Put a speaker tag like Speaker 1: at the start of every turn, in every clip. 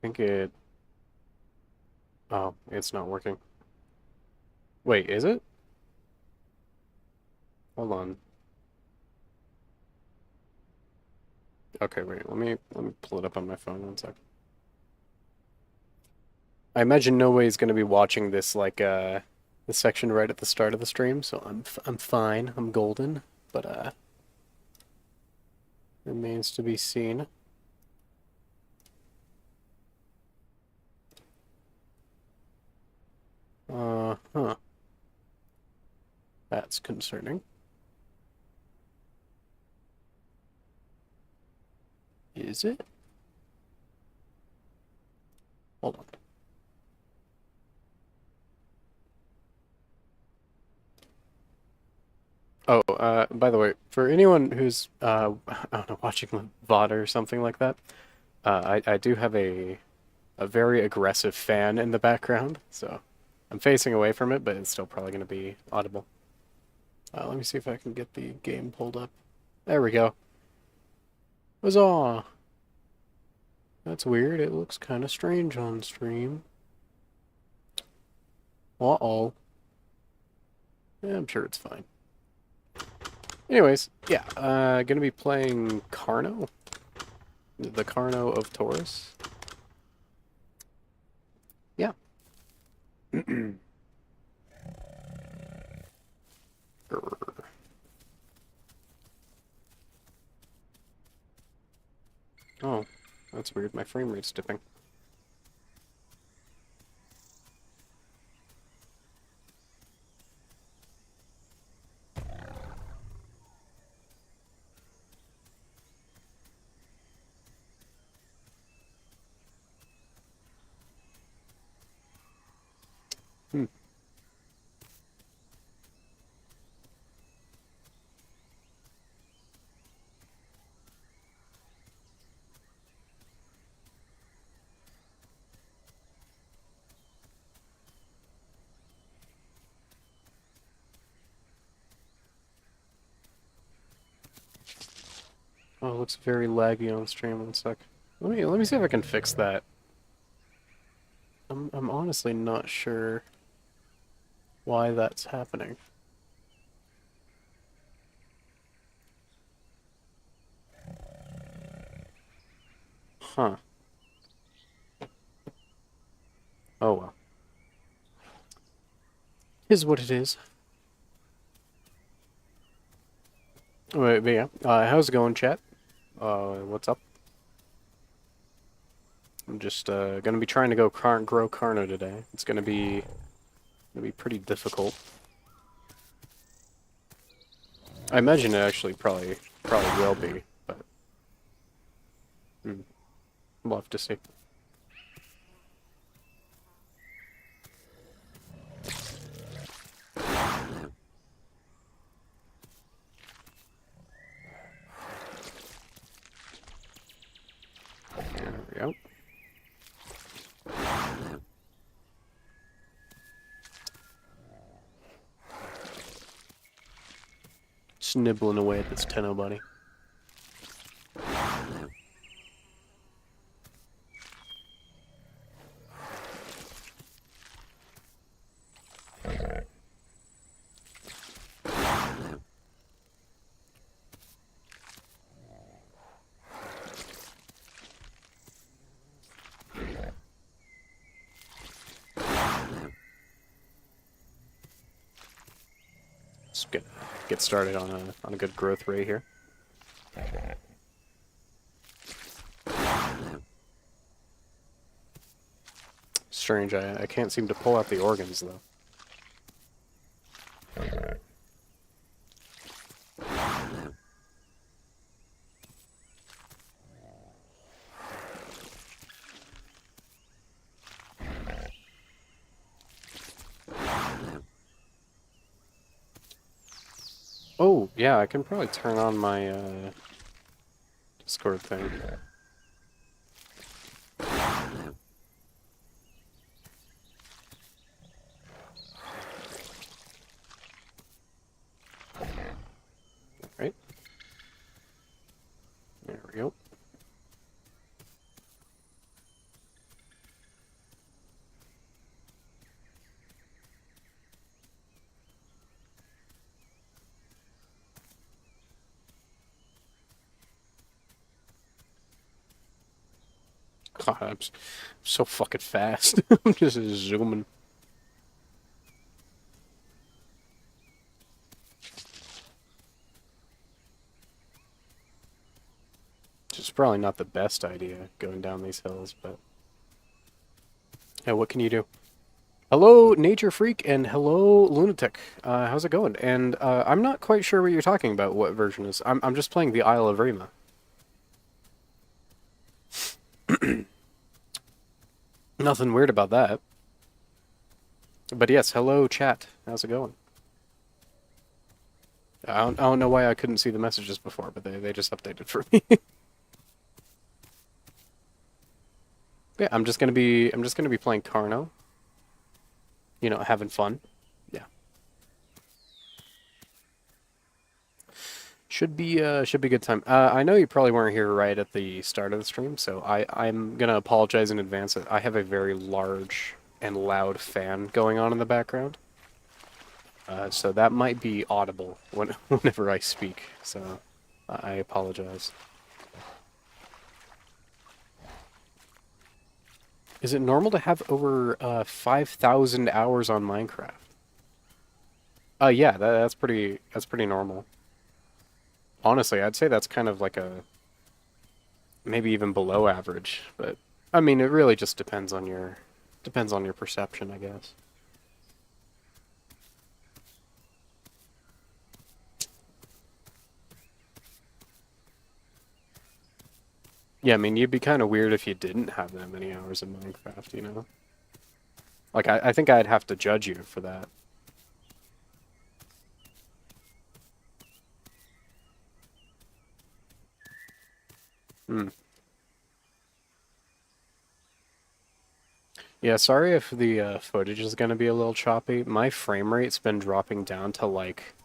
Speaker 1: think it... Oh, it's not working. Wait, is it? Hold on. Okay, wait, let me pull it up on my phone one sec. I imagine no way is gonna be watching this this section right at the start of the stream, so I'm fine. I'm golden, but remains to be seen. Huh. That's concerning. Is it? Hold on. Oh, by the way, for anyone who's I don't know, watching VOD or something like that, I do have a very aggressive fan in the background, so I'm facing away from it, but it's still probably going to be audible. Let me see if I can get the game pulled up. There we go. Huzzah! That's weird. It looks kind of strange on stream. Uh-oh. Yeah, I'm sure it's fine. Anyways, yeah, gonna be playing Carno, the Carno of Taurus. Yeah. Oh, that's weird. My frame rate's dipping. Hmm. Oh, it looks very laggy on stream. One sec. Let me see if I can fix that. I'm honestly not sure why that's happening. Huh. Oh well. Is what it is. Wait, but yeah. How's it going, chat? What's up? I'm just gonna be trying to grow Carno today. It's gonna be pretty difficult. I imagine it actually probably will be, but hmm, we'll have to see. There we go. Just nibbling away at this Tenno buddy. Let's get started on a good growth rate here. Strange, I can't seem to pull out the organs though. Oh, yeah, I can probably turn on my Discord thing. Right? There we go. God, so fucking fast. I'm just zooming. Which is probably not the best idea going down these hills, but yeah, what can you do? Hello, Nature Freak, and hello, Lunatic. How's it going? And I'm not quite sure what you're talking about. What version is? I'm just playing the Isle of Evrima. Nothing weird about that. But yes, hello, chat. How's it going? I don't know why I couldn't see the messages before, but they just updated for me. Yeah, I'm just gonna be playing Carno. You know, having fun. Yeah. Should be a good time. I know you probably weren't here right at the start of the stream, so I'm gonna apologize in advance. I have a very large and loud fan going on in the background, so that might be audible whenever I speak. So I apologize. Is it normal to have over 5,000 hours on Minecraft? Yeah, that's pretty normal. Honestly, I'd say that's kind of like a maybe even below average, but I mean, it really just depends on your perception, I guess. Yeah, I mean, you'd be kind of weird if you didn't have that many hours in Minecraft, you know? Like, I think I'd have to judge you for that. Hmm. Yeah, sorry if the footage is going to be a little choppy. My frame rate's been dropping down to like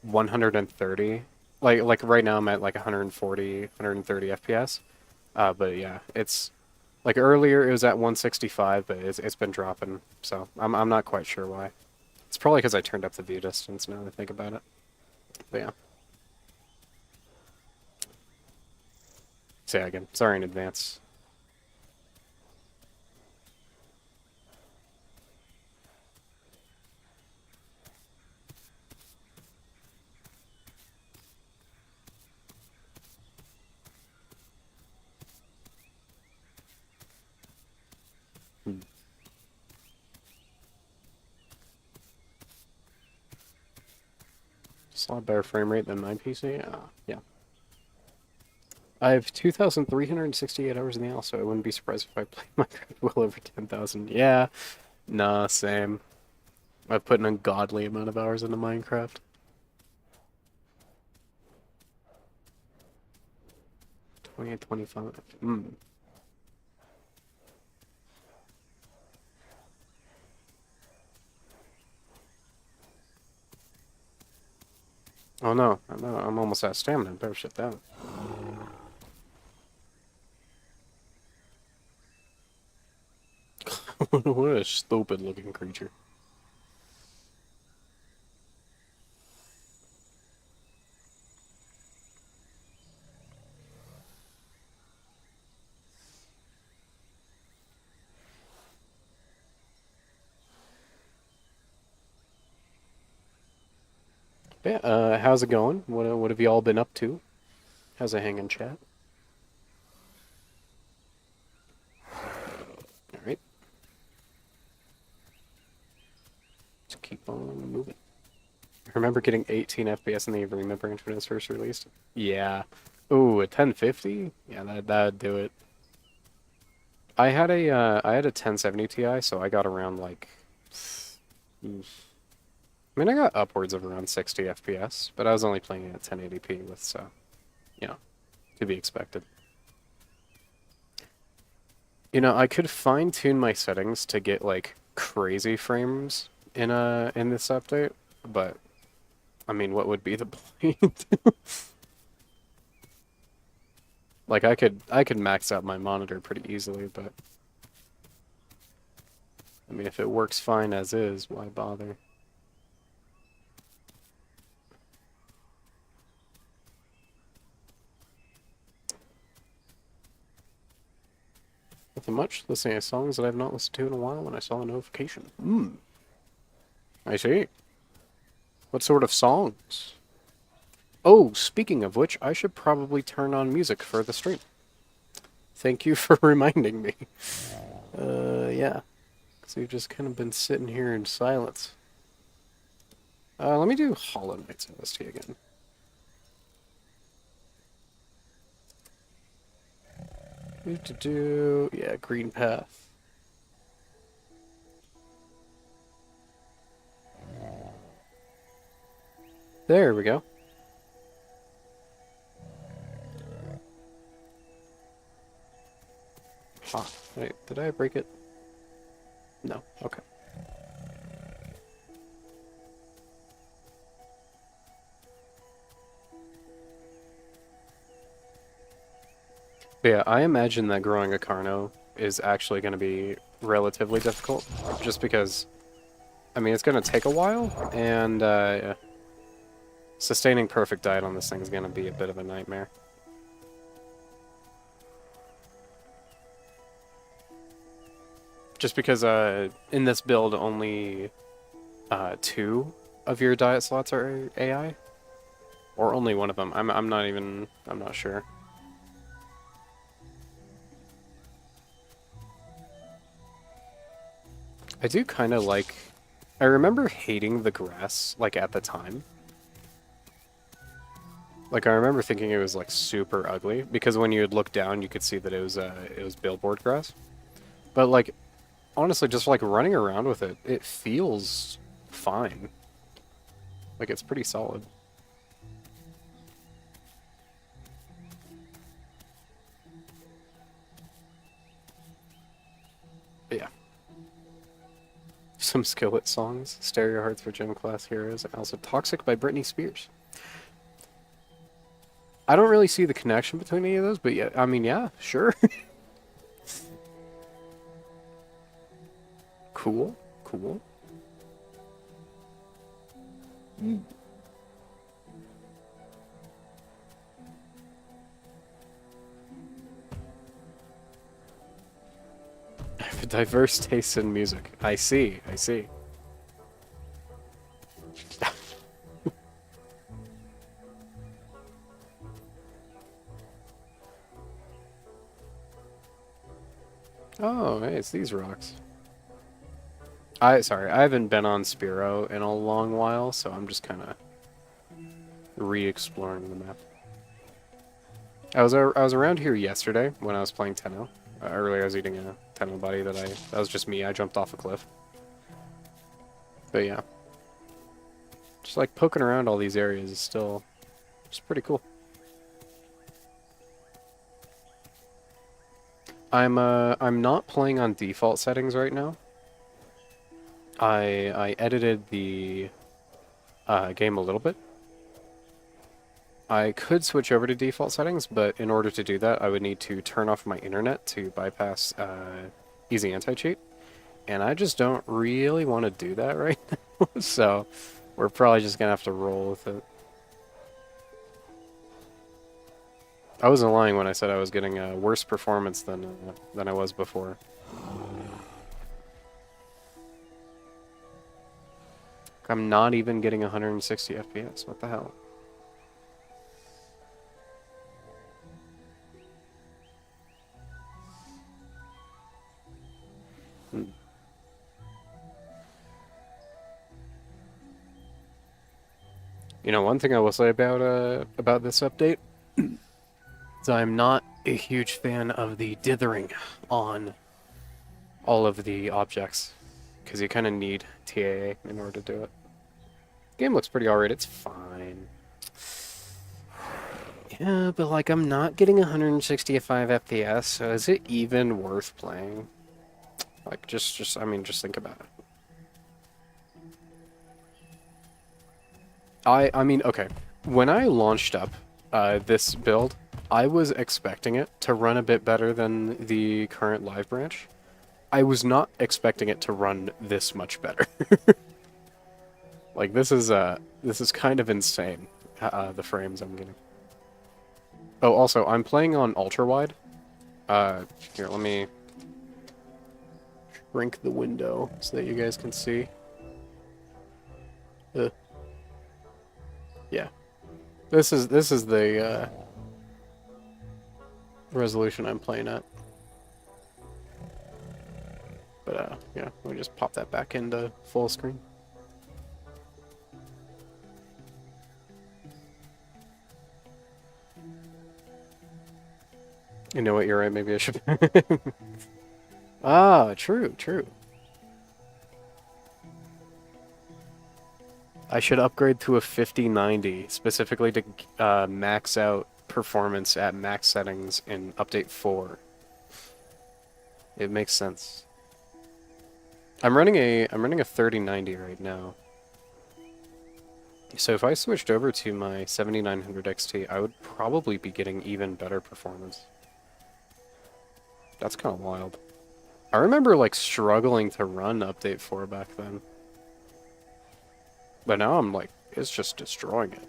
Speaker 1: 130. Like right now I'm at like 140, 130 FPS. But yeah, it's like earlier it was at 165, but it's been dropping. So I'm not quite sure why. It's probably because I turned up the view distance now that I think about it. But yeah, say again. Sorry in advance. Hmm. It's a lot better frame rate than my PC. Yeah. I have 2,368 hours in the L, so I wouldn't be surprised if I played Minecraft well over 10,000. Yeah, nah, same. I've put an ungodly amount of hours into Minecraft. 28, 25. Hmm. Oh no, I'm almost out of stamina. Better shut down. What a stupid looking creature. Yeah, how's it going? What have you all been up to? How's it hanging, chat? Alright, let's keep on moving. I remember getting 18 FPS in the Evrima branch when it was first released. Yeah. Ooh, a 1050? Yeah, that'd do it. I had a 1070 Ti, so I got around like I mean I got upwards of around 60 FPS, but I was only playing it at 1080p with so, you know, to be expected. You know, I could fine tune my settings to get like crazy frames in this update, but I mean, what would be the point? Like I could max out my monitor pretty easily, but I mean, if it works fine as is, why bother? Nothing much. Listening to songs that I've not listened to in a while when I saw a notification. I see. What sort of songs? Oh, speaking of which, I should probably turn on music for the stream. Thank you for reminding me. Yeah. Because we've just kind of been sitting here in silence. Let me do Hollow Knight's OST again. Yeah, Green Path. There we go. Huh. Wait, did I break it? No. Okay. But yeah, I imagine that growing a Carno is actually going to be relatively difficult, just because, I mean, it's going to take a while, and yeah. Sustaining perfect diet on this thing is going to be a bit of a nightmare. Just because in this build, only 2 of your diet slots are AI, or only one of them. I'm not sure. I do kind of like. I remember hating the grass like at the time. Like I remember thinking it was like super ugly because when you would look down, you could see that it was billboard grass. But like honestly, just like running around with it, it feels fine. Like it's pretty solid. But yeah. Some Skillet songs, Stereo Hearts for Gym Class Heroes, and also Toxic by Britney Spears. I don't really see the connection between any of those, but yeah, I mean, yeah, sure. Cool, cool. I have a diverse taste in music. I see, I see. Oh, hey, it's these rocks. Sorry, I haven't been on Spiro in a long while, so I'm just kind of re-exploring the map. I was around here yesterday when I was playing Tenno. Earlier I was eating a Tenno buddy that was just me. I jumped off a cliff. But yeah. Just like poking around all these areas is still just pretty cool. I'm not playing on default settings right now. I edited the game a little bit. I could switch over to default settings, but in order to do that, I would need to turn off my internet to bypass easy anti-cheat. And I just don't really want to do that right now, so we're probably just gonna have to roll with it. I wasn't lying when I said I was getting a worse performance than I was before. I'm not even getting 160 FPS. What the hell? You know, one thing I will say about this update is I'm not a huge fan of the dithering on all of the objects, because you kind of need TAA in order to do it. Game looks pretty alright. It's fine. Yeah, but like I'm not getting 165 FPS, so is it even worth playing? Like I mean, just think about it. I mean, okay. When I launched up this build, I was expecting it to run a bit better than the current live branch. I was not expecting it to run this much better. Like this is kind of insane. The frames I'm getting. Oh, also, I'm playing on ultra wide. Here, let me shrink the window so that you guys can see. Yeah. This is the resolution I'm playing at. But yeah, let me just pop that back into full screen. You know what, you're right, maybe I should... Ah, true. I should upgrade to a 5090, specifically to max out performance at max settings in Update 4. It makes sense. I'm running a 3090 right now. So if I switched over to my 7900 XT, I would probably be getting even better performance. That's kind of wild. I remember, like, struggling to run Update 4 back then. But now I'm like, it's just destroying it.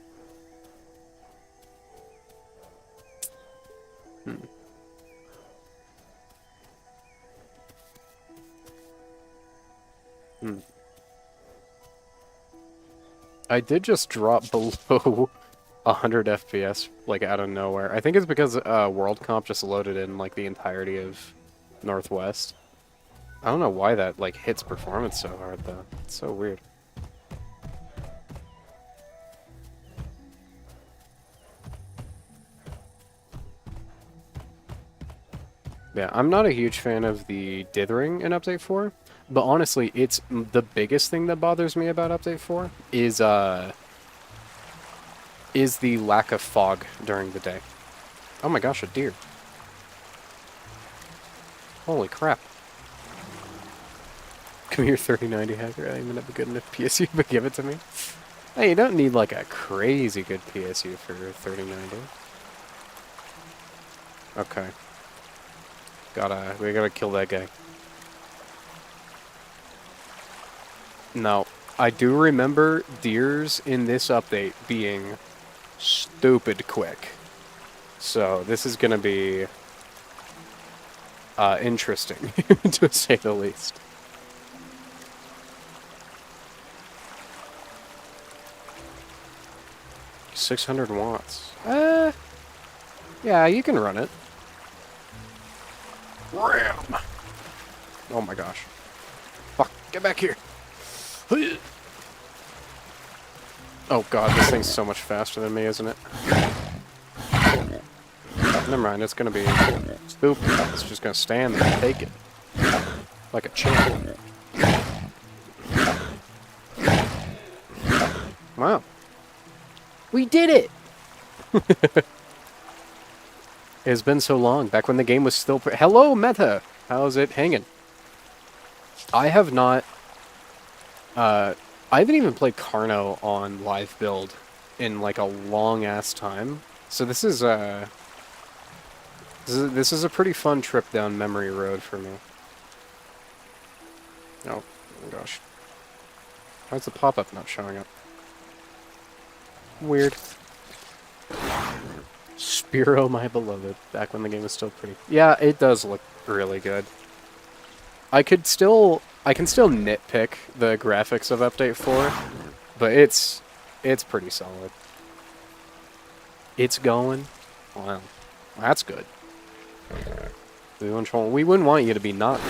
Speaker 1: I did just drop below 100 FPS, like, out of nowhere. I think it's because World Comp just loaded in, like, the entirety of Northwest. I don't know why that, like, hits performance so hard, though. It's so weird. Yeah, I'm not a huge fan of the dithering in Update 4, but honestly, it's the biggest thing that bothers me about Update 4 is the lack of fog during the day. Oh my gosh, a deer. Holy crap. Come here, 3090 hacker. I even have a good enough PSU, but give it to me. Hey, you don't need like a crazy good PSU for 3090. Okay. We gotta kill that guy. No, I do remember deers in this update being stupid quick. So this is gonna be interesting, to say the least. $600 watts. Yeah, you can run it. Ram! Oh my gosh. Fuck, get back here. Oh god, this thing's so much faster than me, isn't it? Never mind, it's gonna be stupid. It's just gonna stand there and take it. Like a champ. Wow. We did it! It's been so long, back when the game was still... Hello, Meta! How's it hanging? I have not... I haven't even played Carno on live build in, like, a long-ass time. So this is a pretty fun trip down memory road for me. Oh my gosh. Why's the pop-up not showing up? Weird. Spiro, my beloved. Back when the game was still pretty... Yeah, it does look really good. I can still nitpick the graphics of Update 4, but it's pretty solid. It's going. Wow. That's good. We wouldn't want you to be not.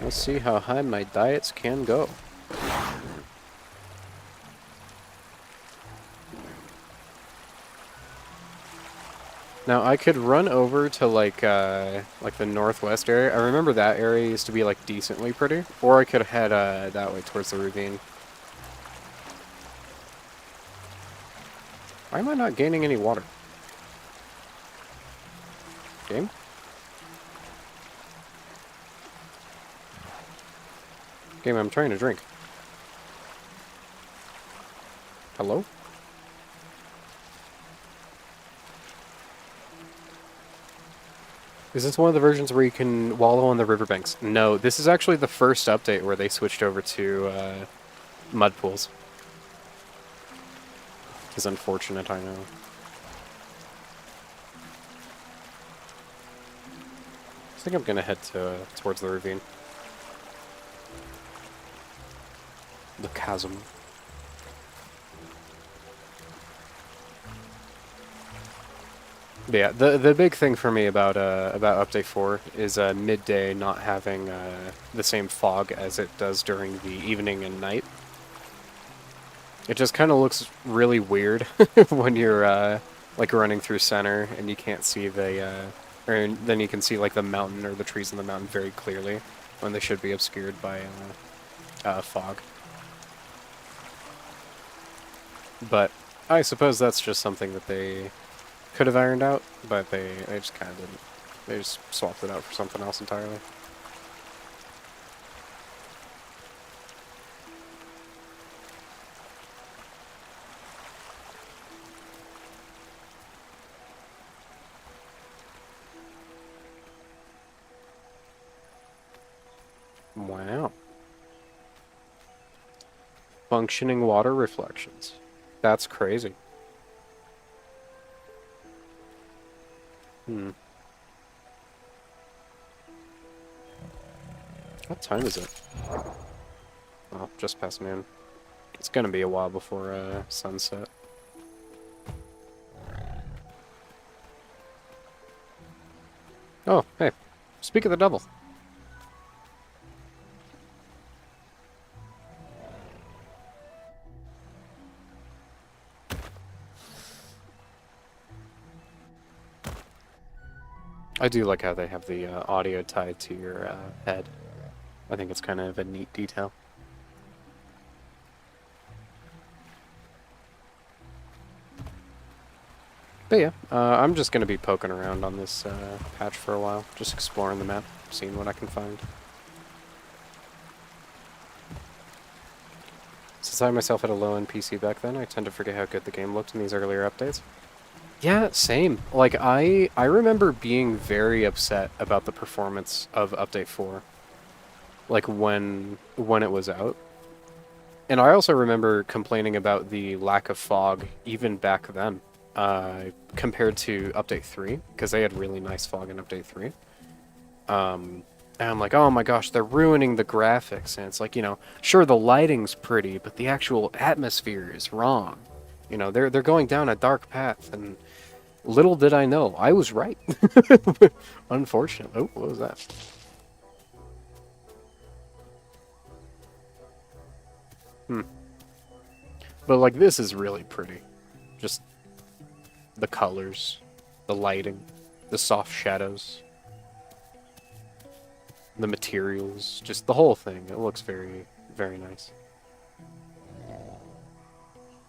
Speaker 1: Let's see how high my diets can go. Now I could run over to like the northwest area. I remember that area used to be like decently pretty, or I could head that way towards the ravine. Why am I not gaining any water? Game? Game, I'm trying to drink. Hello? Is this one of the versions where you can wallow on the riverbanks? No, this is actually the first update where they switched over to mud pools. It's unfortunate, I know. I think I'm gonna head towards the ravine. The chasm. But yeah, the big thing for me about update 4 is midday not having the same fog as it does during the evening and night. It just kind of looks really weird when you're like running through center and you can't see or then you can see like the mountain or the trees in the mountain very clearly when they should be obscured by fog. But I suppose that's just something that they could have ironed out, but they just kind of didn't. They just swapped it out for something else entirely. Wow. Functioning water reflections. That's crazy. Hmm. What time is it? Oh, just past noon. It's gonna be a while before sunset. Oh, hey. Speak of the devil. I do like how they have the audio tied to your head. I think it's kind of a neat detail. But yeah, I'm just going to be poking around on this patch for a while, just exploring the map, seeing what I can find. Since I myself had a low-end PC back then, I tend to forget how good the game looked in these earlier updates. Yeah, same. Like, I remember being very upset about the performance of Update 4. Like, when it was out. And I also remember complaining about the lack of fog even back then, compared to Update 3, because they had really nice fog in Update 3. And I'm like, oh my gosh, they're ruining the graphics. And it's like, sure, the lighting's pretty, but the actual atmosphere is wrong. They're going down a dark path, and little did I know, I was right. Unfortunately. Oh, what was that? But, like, this is really pretty. Just the colors, the lighting, the soft shadows, the materials, just the whole thing. It looks very, very nice.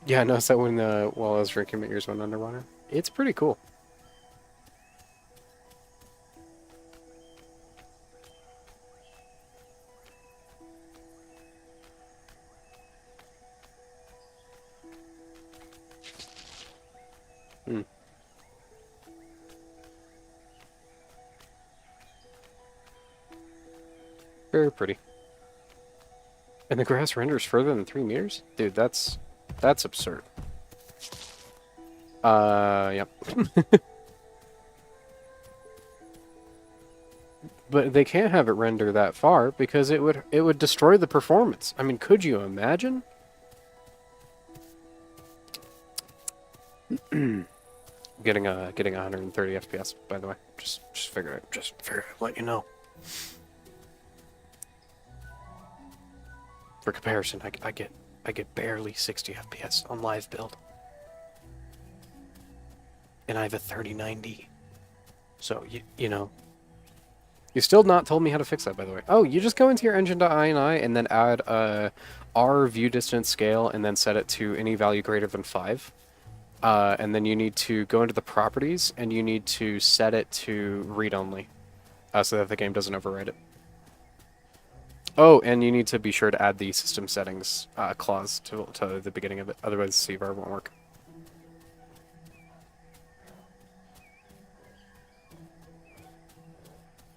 Speaker 1: Yeah, I noticed that when while I was drinking, my ears went underwater. It's pretty cool. Hmm. Very pretty. And the grass renders further than 3 meters? Dude, that's absurd. Yep. But they can't have it render that far because it would destroy the performance. I mean, could you imagine? getting 130 FPS, by the way. Just figure it. Let you know. For comparison, I get barely 60 FPS on live build. And I have a 3090. So, you know. You still not told me how to fix that, by the way. Oh, you just go into your engine.ini and then add R view distance scale and then set it to any value greater than 5. And then you need to go into the properties and you need to set it to read-only so that the game doesn't overwrite it. Oh, and you need to be sure to add the system settings clause to the beginning of it. Otherwise, CVAR won't work.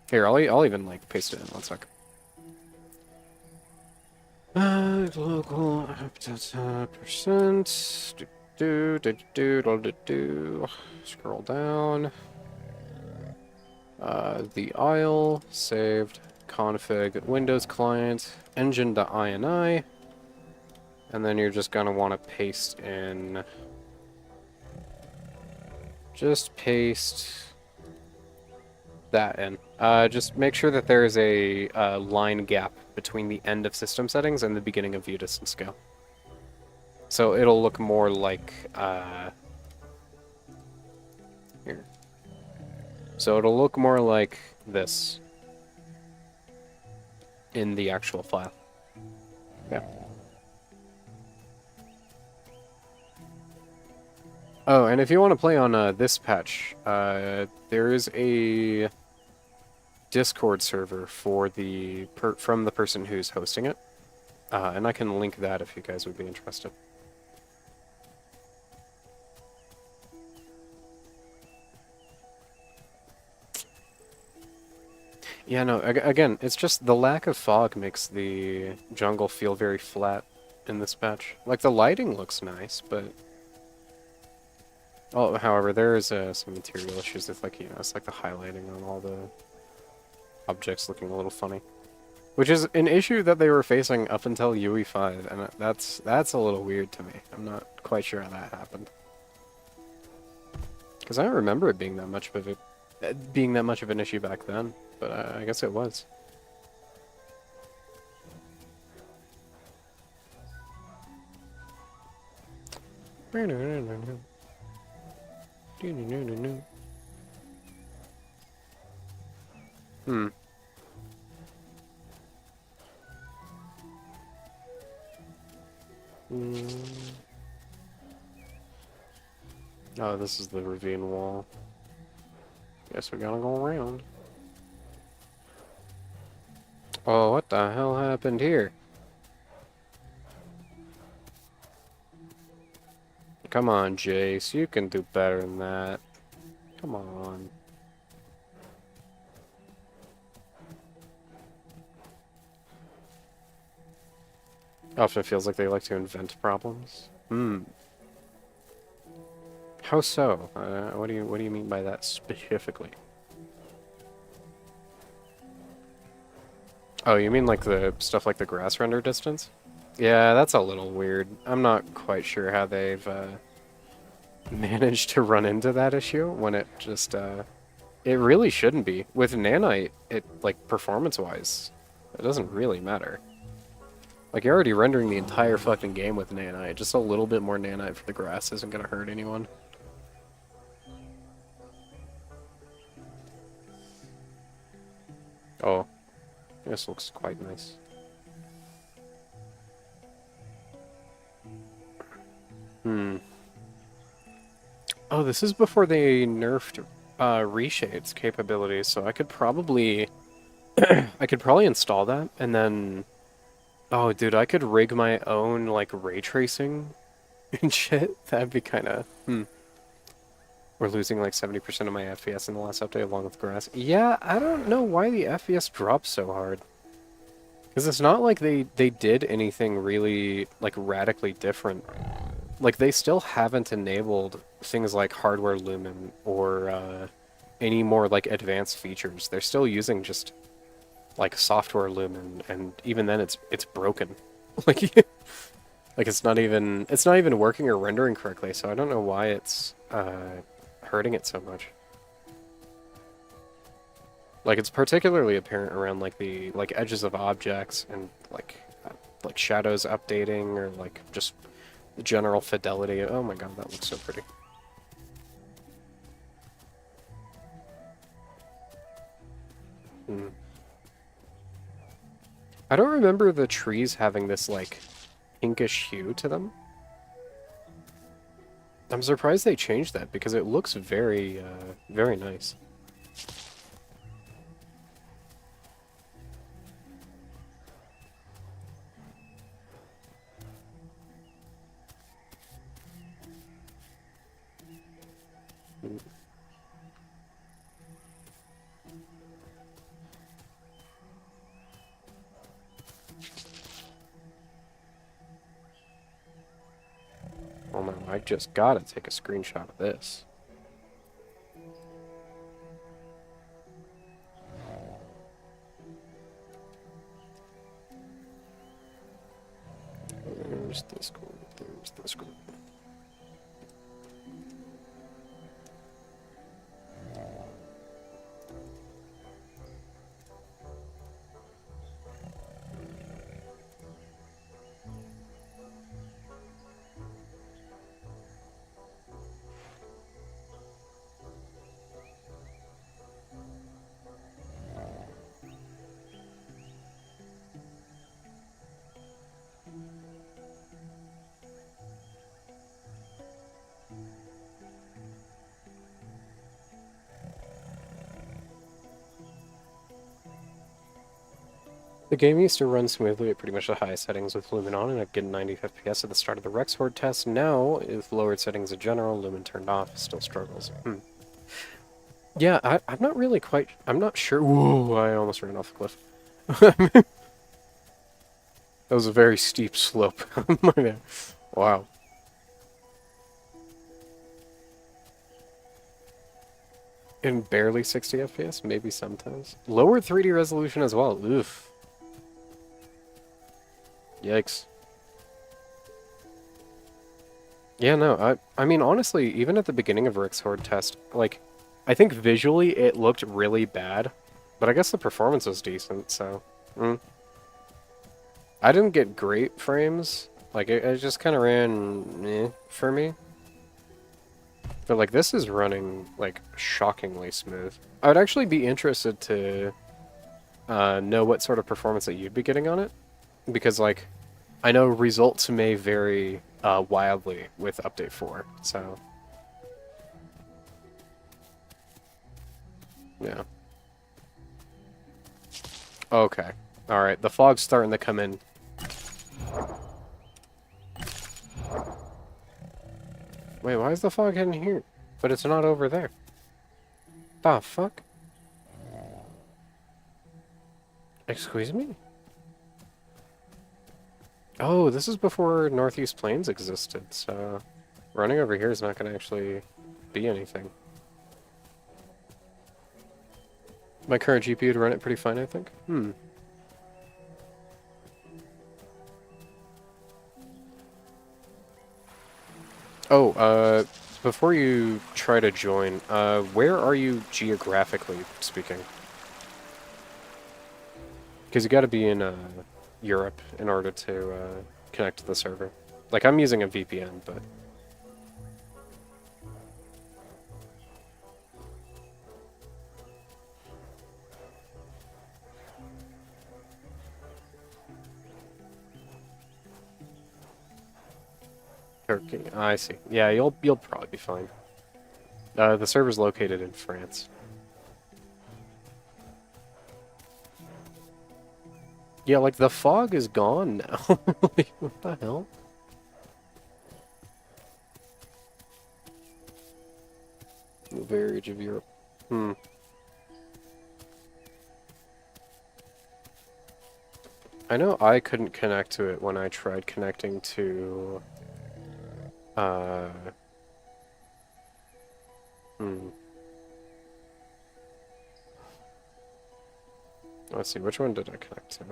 Speaker 1: Here, I'll even like paste it in 1 sec. Local percent. Do. Scroll down. The aisle, saved, config, Windows client, engine.ini, and then you're just going to want to paste in, just paste that in. Just make sure that there is a line gap between the end of system settings and the beginning of view distance scale. So it'll look more like, here. So it'll look more like this in the actual file. Yeah. Oh, and if you want to play on this patch, there is a Discord server for the from the person who's hosting it, and I can link that if you guys would be interested. Yeah, no, again, it's just the lack of fog makes the jungle feel very flat in this patch. Like, the lighting looks nice, but... Oh, however, there is some material issues with, like, you know, it's like the highlighting on all the objects looking a little funny. Which is an issue that they were facing up until UE5, and that's a little weird to me. I'm not quite sure how that happened. Because I don't remember it being that much of an issue back then, but I guess it was. Hmm. Oh, this is the ravine wall. Guess we gotta go around. Oh, what the hell happened here? Come on, Jace, you can do better than that. Come on. Often feels like they like to invent problems. How so? What do you mean by that specifically? Oh, you mean like the stuff like the grass render distance? Yeah, that's a little weird. I'm not quite sure how they've managed to run into that issue when it just it really shouldn't be. With Nanite, it like performance-wise, it doesn't really matter. Like, you're already rendering the entire fucking game with Nanite. Just a little bit more Nanite for the grass isn't gonna hurt anyone. Oh, this looks quite nice. Oh, this is before they nerfed Reshade's capabilities, so I could probably I could probably install that and then oh dude, I could rig my own like ray tracing and shit. That'd be kinda We're losing like 70% of my FPS in the last update along with grass. Yeah, I don't know why the FPS dropped so hard. Because it's not like they did anything really like radically different. Like, they still haven't enabled things like hardware lumen or any more like advanced features. They're still using just like software lumen, and even then it's broken. Like like it's not even working or rendering correctly, so I don't know why it's hurting it so much. Like, it's particularly apparent around like the edges of objects and like shadows updating or like just the general fidelity. Oh my god, that looks so pretty. I don't remember the trees having this like pinkish hue to them. I'm surprised they changed that because it looks very very nice. Oh no, I just gotta take a screenshot of this. There's this group. There's this group. The game used to run smoothly at pretty much the highest settings with Lumen on, and I'd get 90 FPS at the start of the Rex Horde test. Now, with lowered settings in general, Lumen turned off, still struggles. Yeah, I'm not really quite... I'm not sure... Whoa, I almost ran off the cliff. That was a very steep slope. Wow. And barely 60 FPS, maybe sometimes. Lowered 3D resolution as well. Oof. Yikes. Yeah, no, I mean, honestly, even at the beginning of Rick's Horde test, like, I think visually it looked really bad, but I guess the performance was decent, so... I didn't get great frames. Like, it just kind of ran for me. But, like, this is running, like, shockingly smooth. I would actually be interested to know what sort of performance that you'd be getting on it. Because, like, I know results may vary wildly with Update 4, so... Yeah. Okay. Alright, the fog's starting to come in. Wait, why is the fog heading here? But it's not over there. The fuck? Excuse me? Oh, this is before Northeast Plains existed, so... Running over here is not going to actually be anything. My current GPU would run it pretty fine, I think. Oh, before you try to join, where are you geographically speaking? Because you gotta be in, Europe in order to, connect to the server. Like, I'm using a VPN, but... Turkey. I see. Yeah, you'll probably be fine. The server's located in France. Yeah, like, the fog is gone now. Like, what the hell? The very edge of Europe. I know I couldn't connect to it when I tried connecting to... Let's see, which one did I connect to?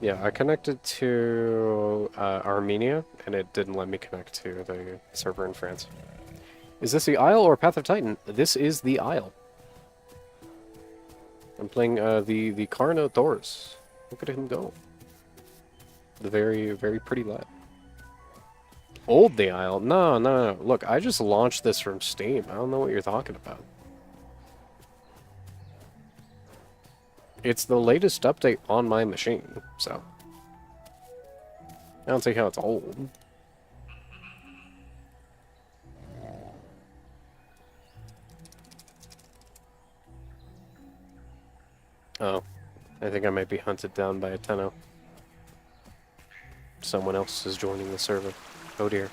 Speaker 1: Yeah, I connected to Armenia, and it didn't let me connect to the server in France. Is this the Isle or Path of Titan? This is the Isle. I'm playing the Carno Doors. Look at him go. The very, very pretty lad. Old the Isle? No, no, no. Look, I just launched this from Steam. I don't know what you're talking about. It's the latest update on my machine, so... I don't see how it's old. Oh. I think I might be hunted down by a Tenno. Someone else is joining the server. Oh dear.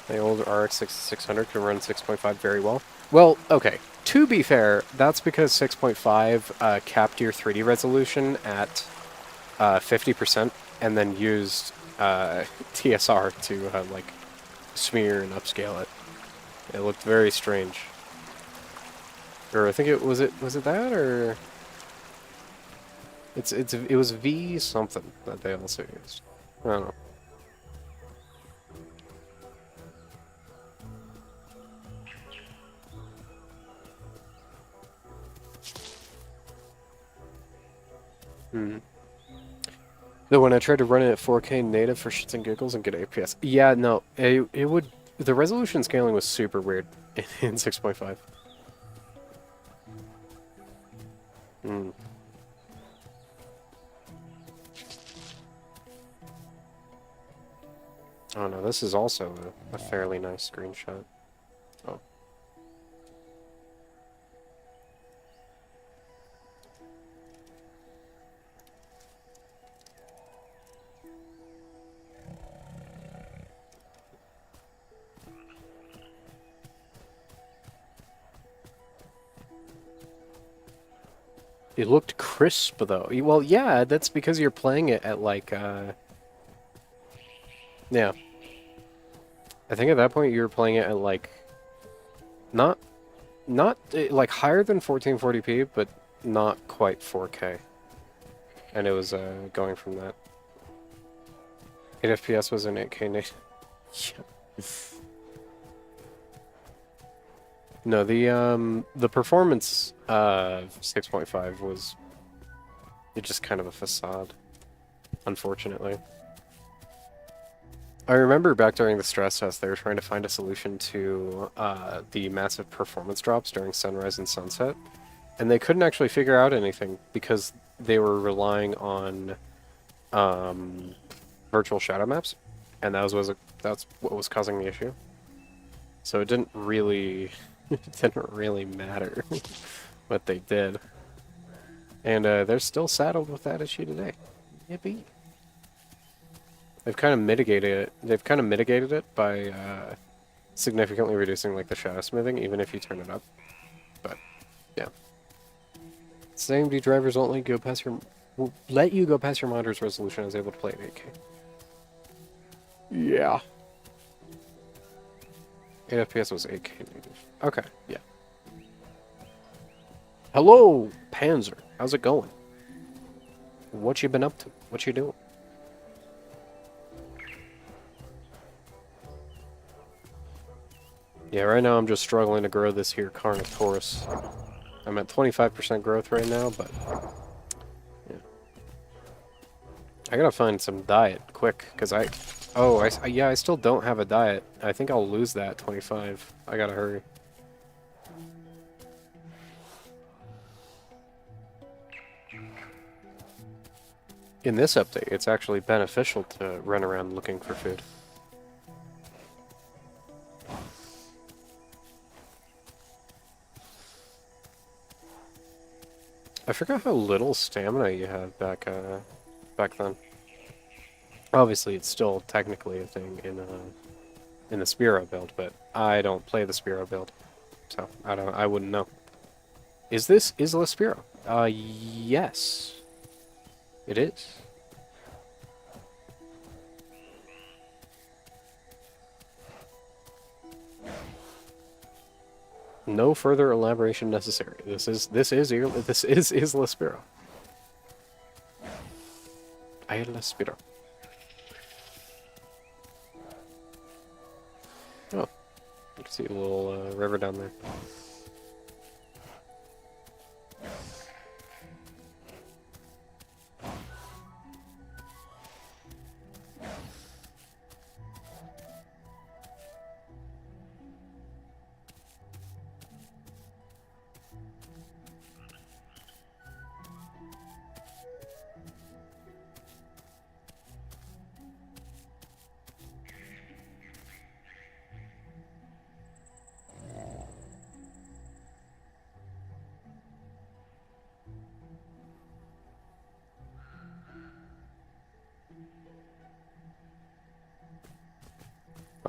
Speaker 1: The old RX 6600 can run 6.5 very well. Well, okay. To be fair, that's because 6.5 capped your 3D resolution at 50%. and then used TSR to like smear and upscale it. It looked very strange. Or I think it was it that or it was V something that they also used. I don't know. Hmm. Though when I tried to run it at 4K native for shits and giggles and get APS, yeah, no, it would. The resolution scaling was super weird in 6.5. Mm. Oh no, this is also a fairly nice screenshot. Oh. It looked crisp though. Well, yeah, that's because you're playing it at like yeah. I think at that point you were playing it at like not like higher than 1440p, but not quite 4K. And it was going from that. 8 FPS was an 8K native. Yeah. No, the performance of 6.5 was just kind of a facade, unfortunately. I remember back during the stress test, they were trying to find a solution to the massive performance drops during sunrise and sunset, and they couldn't actually figure out anything because they were relying on virtual shadow maps, and that's what was causing the issue. So it didn't really it didn't really matter what they did, and they're still saddled with that issue today. Yippee! They've kind of mitigated it. They've kind of mitigated it by significantly reducing like the shadow smoothing, even if you turn it up. But yeah, same AMD drivers won't let you go past your monitor's resolution. I was able to play at 8K. Yeah. 8 FPS was 8K native. Okay, yeah. Hello, Panzer. How's it going? What you been up to? What you doing? Yeah, right now I'm just struggling to grow this here Carno Taurus. I'm at 25% growth right now, but yeah. I gotta find some diet quick, because I still don't have a diet. I think I'll lose that 25. I gotta hurry. In this update, it's actually beneficial to run around looking for food. I forgot how little stamina you had back then. Obviously, it's still technically a thing in the Spiro build, but I don't play the Spiro build, so I wouldn't know. Is this Isla Spiro? Yes, it is. No further elaboration necessary. This is Isla Spiro. Isla Spiro. Oh, you can see a little river down there.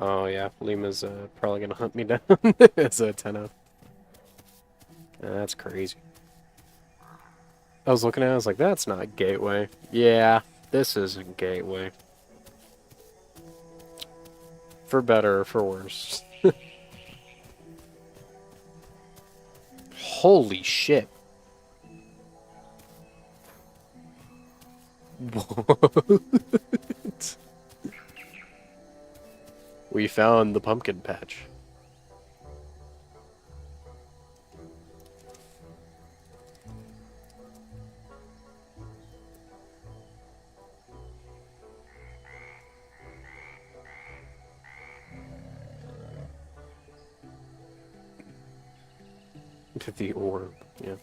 Speaker 1: Oh yeah, Lima's probably gonna hunt me down as a 10-0. That's crazy. I was looking at it, I was like, that's not Gateway. Yeah. This isn't Gateway. For better or for worse. Holy shit. What? We found the pumpkin patch. The orb, yeah.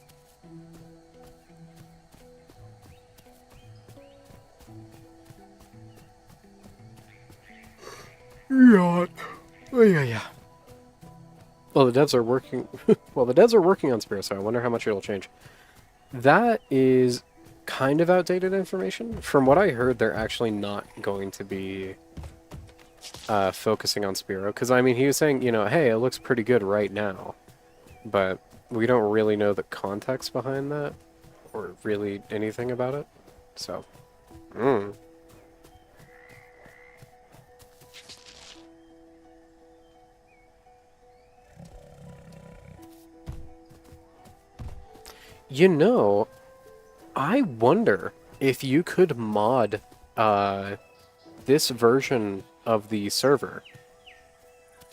Speaker 1: Yeah. Oh, yeah. Well, the devs are working. Well, the devs are working on Spear, so I wonder how much it'll change. That is kind of outdated information. From what I heard, they're actually not going to be focusing on Spiro. Because, I mean, he was saying, you know, hey, it looks pretty good right now. But we don't really know the context behind that. Or really anything about it. So, You know, I wonder if you could mod this version of the server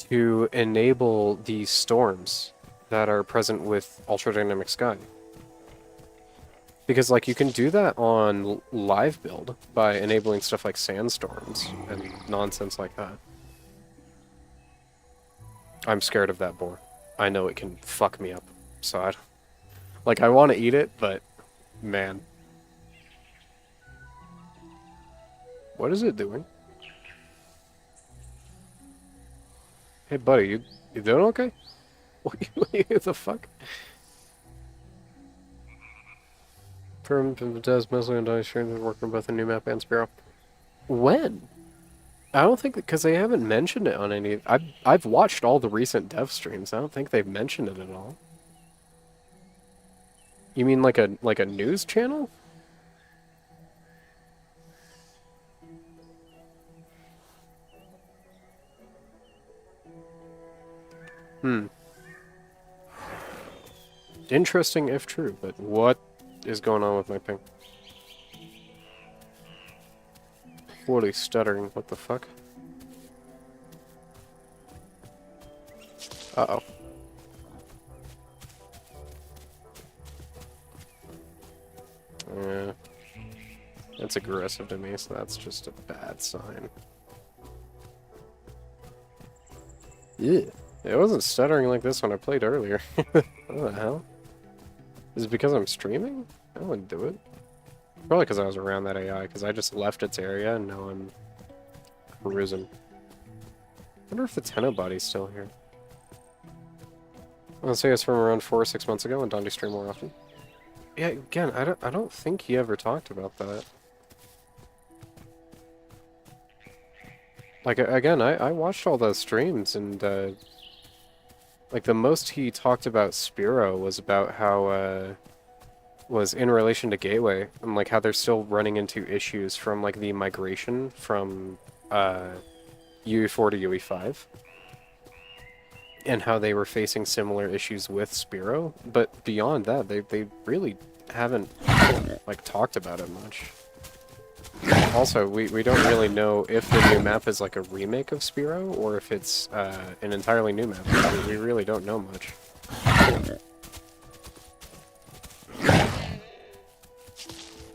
Speaker 1: to enable the storms that are present with Ultra Dynamic Sky. Because, like, you can do that on live build by enabling stuff like sandstorms and nonsense like that. I'm scared of that boar. I know it can fuck me up, so I want to eat it, but man. What is it doing? Hey, buddy, you doing okay? What the fuck? From the devs mostly on Dice Streams working on both the new map and Spiro. When? I don't think because they haven't mentioned it on any. I've watched all the recent dev streams. I don't think they've mentioned it at all. You mean like a news channel? Interesting if true, but what is going on with my ping? Fully stuttering. What the fuck? Uh-oh. Yeah. That's aggressive to me, so that's just a bad sign. Yeah. It wasn't stuttering like this when I played earlier. What the hell? Is it because I'm streaming? I wouldn't do it. Probably because I was around that AI, because I just left its area and now I'm cruising. I wonder if the Tenno body's still here. I'll say it's from around 4 or 6 months ago when Dondi streamed more often. Yeah, again, I don't think he ever talked about that. Like, again, I watched all those streams, and, like, the most he talked about Spiro was about how, was in relation to Gateway, and, like, how they're still running into issues from, like, the migration from, UE4 to UE5. And how they were facing similar issues with Spiro, but beyond that, they really haven't, like, talked about it much. Also, we don't really know if the new map is like a remake of Spiro, or if it's an entirely new map. We really don't know much.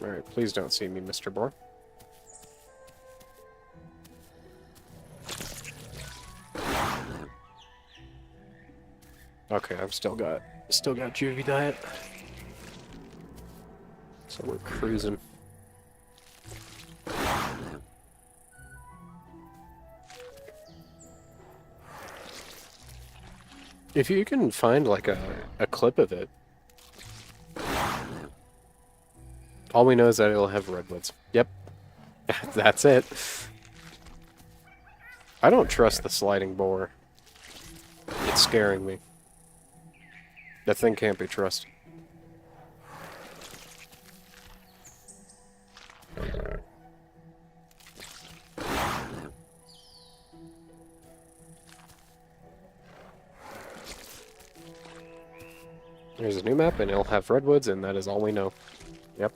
Speaker 1: Alright, please don't see me, Mr. Boar. Okay, I've still got juvie diet. So we're cruising. If you can find like a clip of it, all we know is that it'll have redwoods. Yep. That's it. I don't trust the sliding boar. It's scaring me. That thing can't be trusted. There's a new map, and it'll have redwoods, and that is all we know. Yep.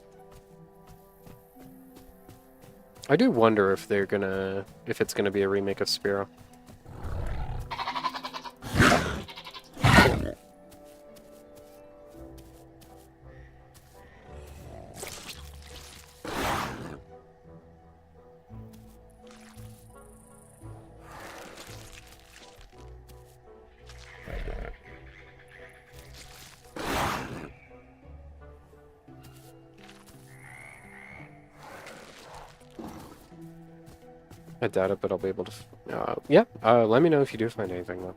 Speaker 1: I do wonder if it's gonna be a remake of Spyro. I doubt it, but I'll be able to. Yeah. Let me know if you do find anything, though.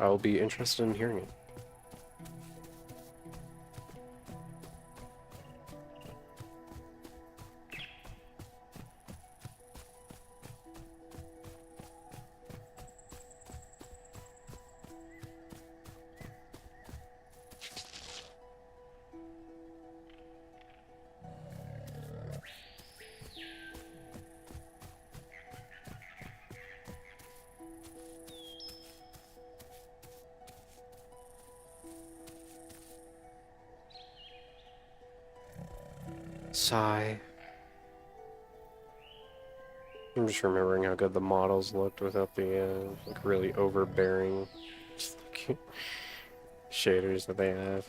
Speaker 1: I'll be interested in hearing it. Sigh. I'm just remembering how good the models looked without the like really overbearing just, like, shaders that they have,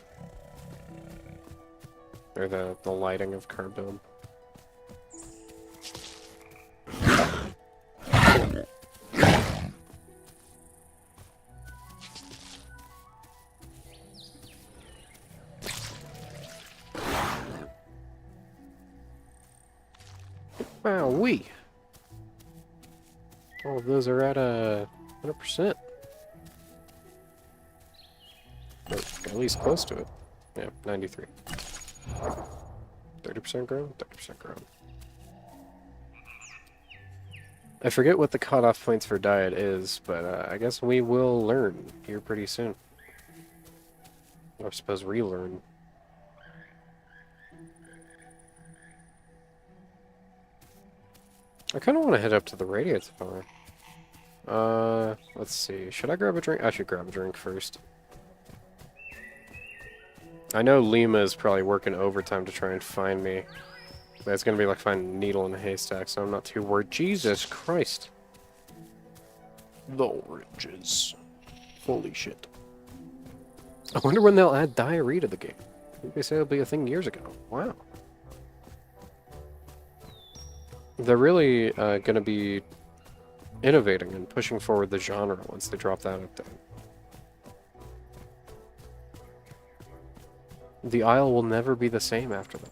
Speaker 1: or the lighting of Carbone. Wowee! All of those are at 100%. Or at least close to it. Yeah, 93. 30% grown? 30% grown. I forget what the cutoff points for diet is, but I guess we will learn here pretty soon. Or I suppose relearn. I kind of want to head up to the radio tower. Let's see. Should I grab a drink? I should grab a drink first. I know Lima is probably working overtime to try and find me. But it's gonna be like finding a needle in a haystack, so I'm not too worried. Jesus Christ. The oranges. Holy shit. I wonder when they'll add diarrhea to the game. I think they said it'll be a thing years ago. Wow. They're really gonna be innovating and pushing forward the genre once they drop that update. The Isle will never be the same after that.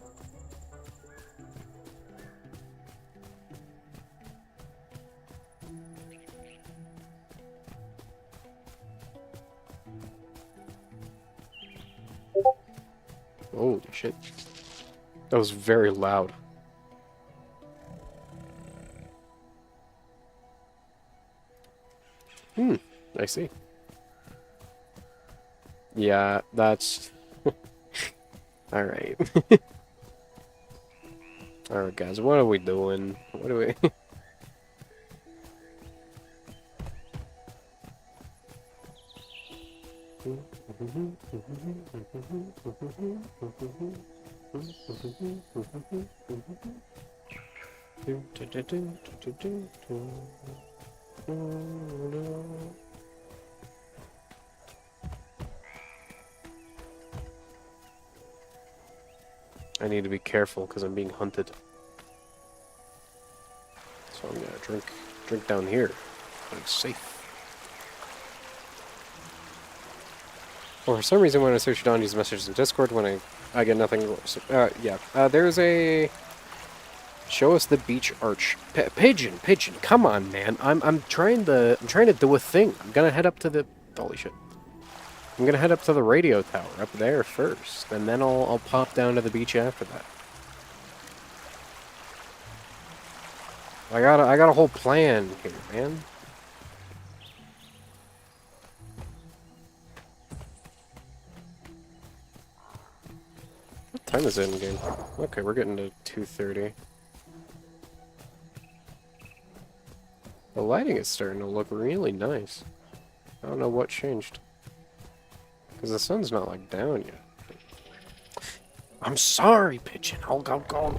Speaker 1: Holy shit. That was very loud. I see. Yeah, that's... Alright. Alright, guys, what are we doing? What are we... I need to be careful because I'm being hunted. So I'm gonna drink down here. I'm safe. Well, for some reason when I search Donnie's messages in Discord, when I get nothing. Yeah. There's a show us the beach arch. Pigeon, come on, man. I'm trying to do a thing. I'm gonna head up to the holy shit. I'm gonna head up to the radio tower up there first, and then I'll pop down to the beach after that. I got a whole plan here, man. What time is it in game? Okay, we're getting to 2:30. The lighting is starting to look really nice. I don't know what changed. Because the sun's not, like, down yet. I'm sorry, Pigeon. I'll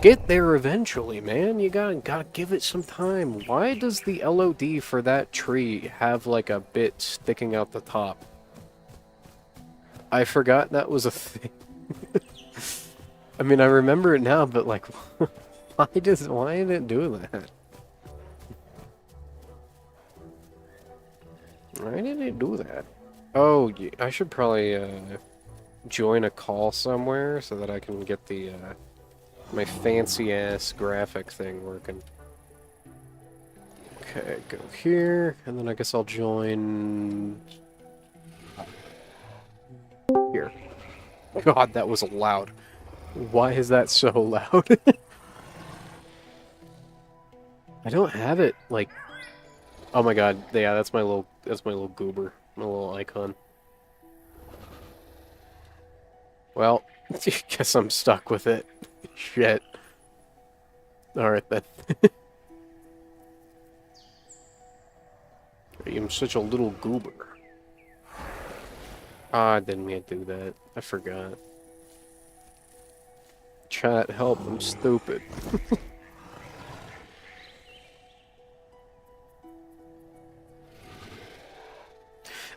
Speaker 1: get there eventually, man. You gotta give it some time. Why does the LOD for that tree have, like, a bit sticking out the top? I forgot that was a thing. I mean, I remember it now, but, like, why did it do that? Why did it do that? Oh, yeah, I should probably, join a call somewhere so that I can get the, my fancy-ass graphic thing working. Okay, go here, and then I guess I'll join... here. God, that was loud. Why is that so loud? I don't have it, like... Oh my god, yeah, that's my little goober. My little icon. Well, guess I'm stuck with it. Shit. Alright then. I'm such a little goober. Ah, I didn't mean to do that. I forgot. Chat, help, I'm stupid.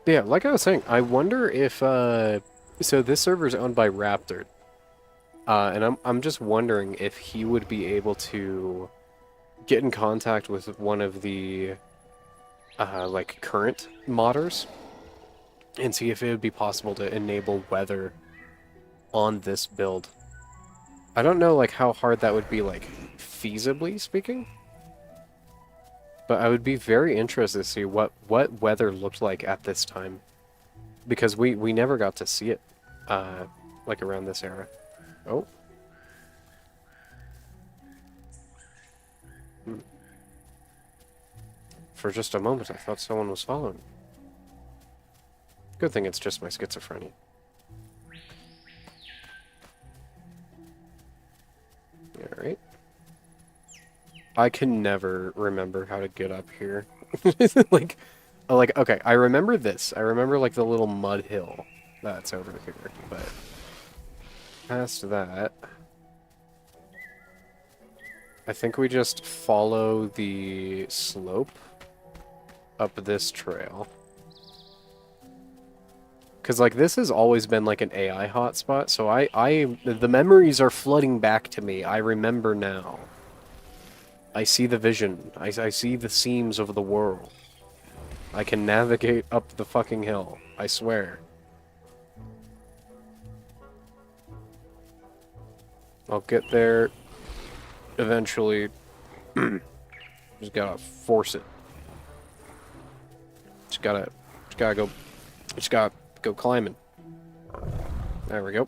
Speaker 1: Yeah, like I was saying, I wonder if, so this server is owned by Raptor. And I'm just wondering if he would be able to get in contact with one of the, like, current modders and see if it would be possible to enable weather on this build. I don't know, like, how hard that would be, like, feasibly speaking. But I would be very interested to see what weather looked like at this time. Because we never got to see it, like, around this era. Oh. For just a moment, I thought someone was following me. Good thing it's just my schizophrenia. Alright. I can never remember how to get up here. like, okay, I remember this. I remember, like, the little mud hill that's over here, but past that, I think we just follow the slope up this trail. Because, like, this has always been, like, an AI hotspot, so the memories are flooding back to me. I remember now. I see the vision. I see the seams of the world. I can navigate up the fucking hill. I swear. I'll get there eventually. Just gotta force it. Just gotta go climbing. There we go.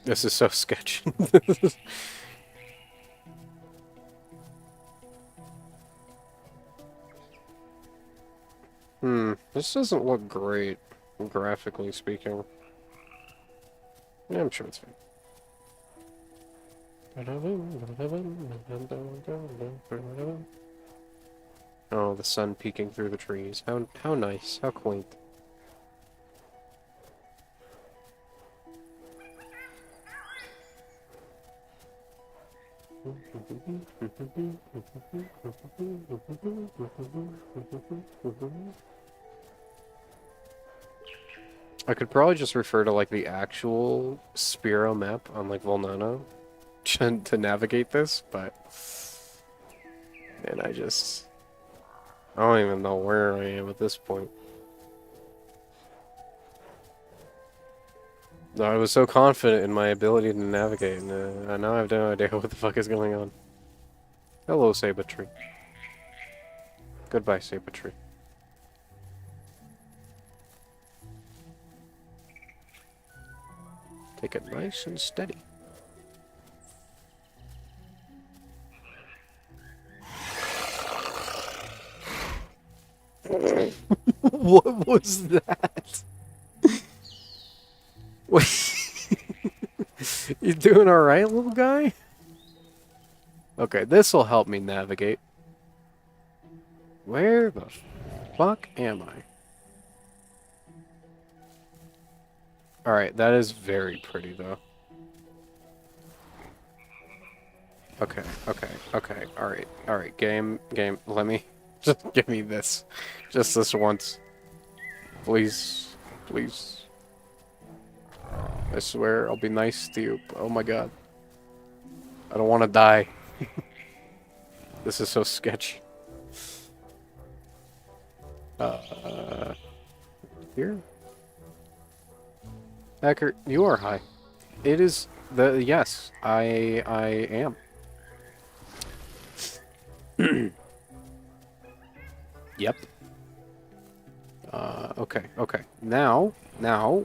Speaker 1: This is so sketchy. This doesn't look great, graphically speaking. Yeah, I'm sure it's fine. Oh, the sun peeking through the trees. How nice, how quaint. I could probably just refer to, like, the actual Spiro map on, like, Volnano to navigate this, but... Man, I don't even know where I am at this point. I was so confident in my ability to navigate, and now I have no idea what the fuck is going on. Hello, Saber Tree. Goodbye, Saber Tree. Take it nice and steady. What was that? Wait. You doing alright, little guy? Okay, this'll help me navigate. Where the fuck am I? Alright, that is very pretty, though. Okay, okay, okay, alright, game, let me... Just give me this. Just this once. Please, please. I swear, I'll be nice to you. Oh my god. I don't want to die. This is so sketchy. Here? Hacker, you are high. It is the... Yes, I am. Yep. Okay, okay. Now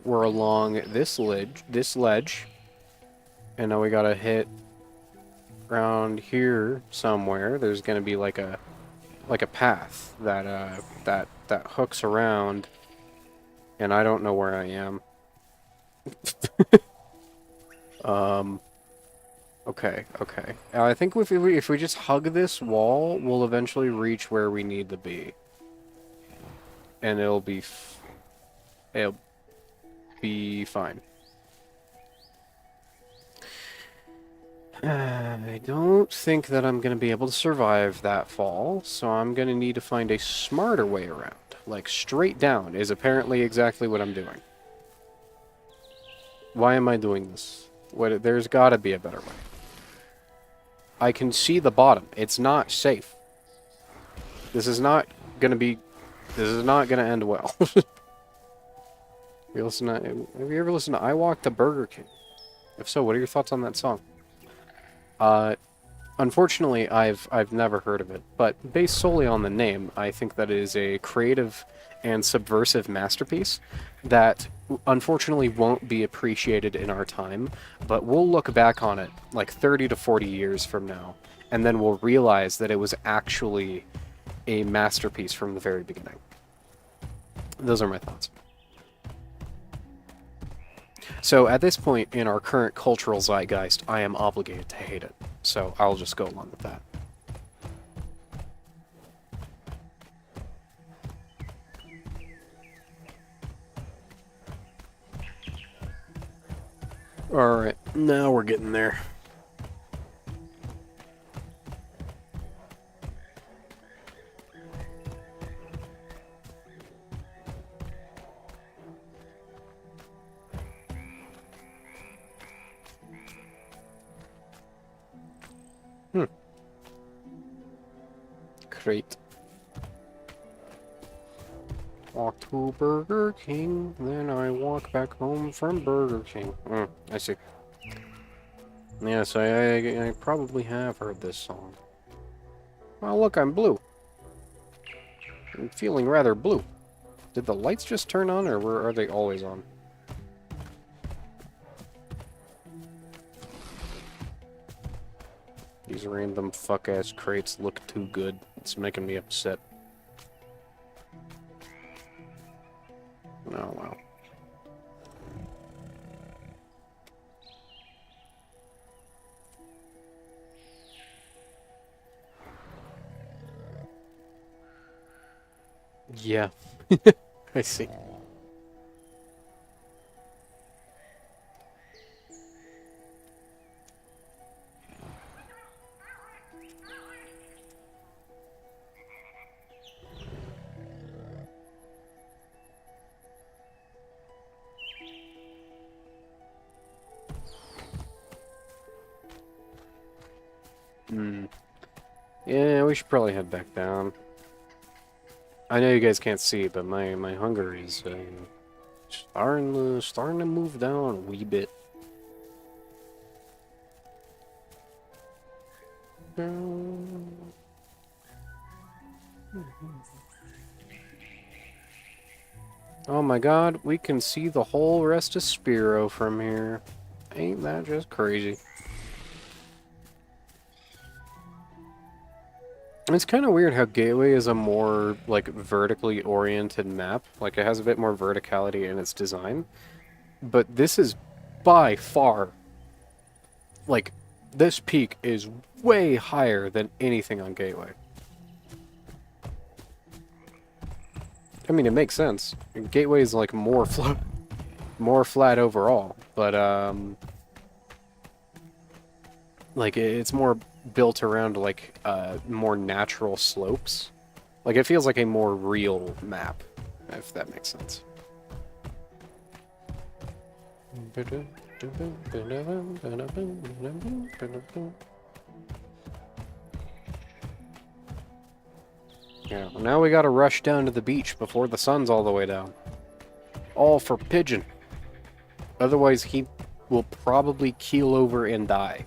Speaker 1: we're along this ledge, and now we gotta hit around here somewhere. There's gonna be like a path that that hooks around, and I don't know where I am. Okay, okay. I think if we just hug this wall, we'll eventually reach where we need to be, and it'll be fine. I don't think that I'm going to be able to survive that fall, so I'm going to need to find a smarter way around. Like, straight down is apparently exactly what I'm doing. Why am I doing this? There's got to be a better way. I can see the bottom. It's not safe. This is not going to be... This is not going to end well. Have you ever listened to I Walk to Burger King? If so, what are your thoughts on that song? Unfortunately, I've never heard of it, but based solely on the name, I think that it is a creative and subversive masterpiece that unfortunately won't be appreciated in our time, but we'll look back on it like 30 to 40 years from now, and then we'll realize that it was actually a masterpiece from the very beginning. Those are my thoughts. So at this point in our current cultural zeitgeist, I am obligated to hate it. So I'll just go along with that. Alright, now we're getting there. Great. Walk to Burger King, then I walk back home from Burger King. I see. Yes, I probably have heard this song. Oh, look, I'm blue. I'm feeling rather blue. Did the lights just turn on, or are they always on? These random fuck-ass crates look too good. It's making me upset. Oh, wow. Yeah. I see. Yeah, we should probably head back down. I know you guys can't see, but my hunger is starting to move down a wee bit. Oh my god, we can see the whole rest of Spiro from here. Ain't that just crazy? It's kind of weird how Gateway is a more, like, vertically oriented map. Like, it has a bit more verticality in its design. But this is, by far, like, this peak is way higher than anything on Gateway. I mean, it makes sense. Gateway is, like, more more flat overall, but like it's more built around like more natural slopes. Like it feels like a more real map, if that makes sense. Yeah, well, now we gotta rush down to the beach before the sun's all the way down. All for Pigeon. Otherwise, he will probably keel over and die,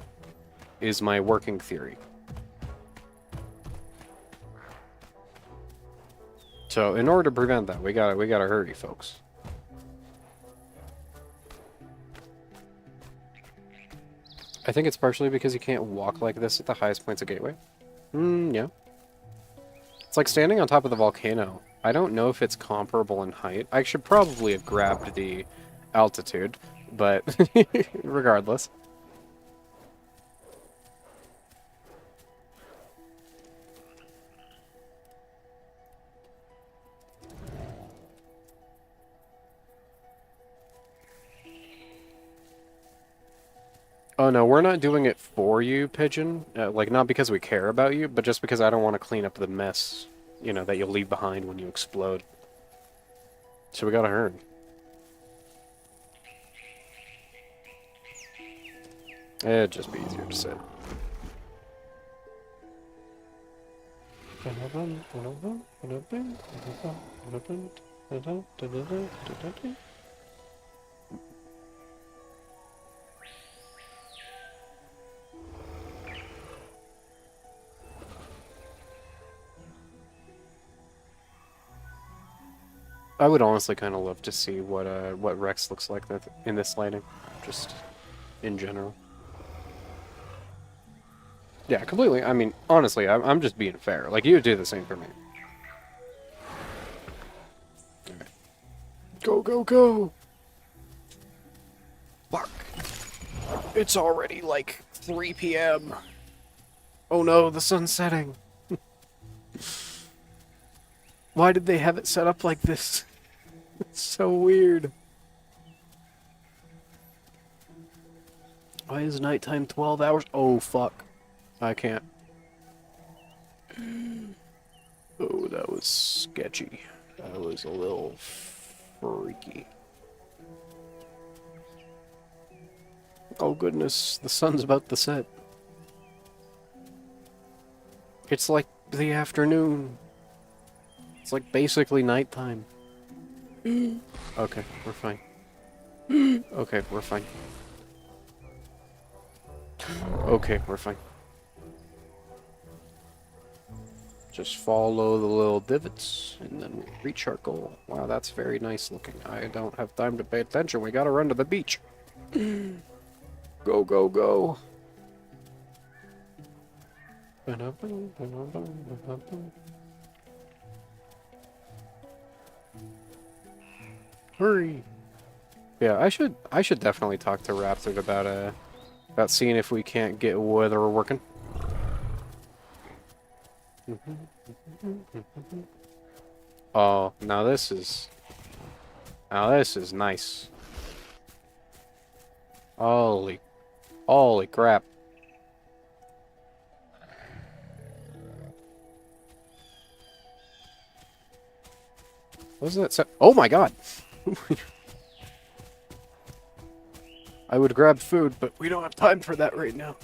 Speaker 1: is my working theory. So, in order to prevent that, we gotta hurry, folks. I think it's partially because you can't walk like this at the highest points of Gateway. Yeah. It's like standing on top of the volcano. I don't know if it's comparable in height. I should probably have grabbed the altitude, but regardless. Oh no, we're not doing it for you, Pigeon. Like, not because we care about you, but just because I don't want to clean up the mess, you know, that you'll leave behind when you explode. So we gotta hurry. It'd just be easier to sit. I would honestly kind of love to see what Rex looks like in this lighting, just in general. Yeah, completely. I mean, honestly, I'm just being fair. Like, you would do the same for me. Okay. Go, go, go! Fuck. It's already like 3 p.m. Oh no, the sun's setting. Why did they have it set up like this? It's so weird. Why is nighttime 12 hours? Oh, fuck. I can't. Oh, that was sketchy. That was a little freaky. Oh goodness, the sun's about to set. It's like the afternoon. It's like basically nighttime. Okay, we're fine. Okay, we're fine. Okay, we're fine. Just follow the little divots, and then we'll reach our goal. Wow, that's very nice looking. I don't have time to pay attention. We gotta run to the beach. Go, go, go. Hurry. Yeah, I should definitely talk to Raptor about seeing if we can't get weather working. Oh, now this is nice. Holy crap. What does that? Oh my god. I would grab food, but we don't have time for that right now.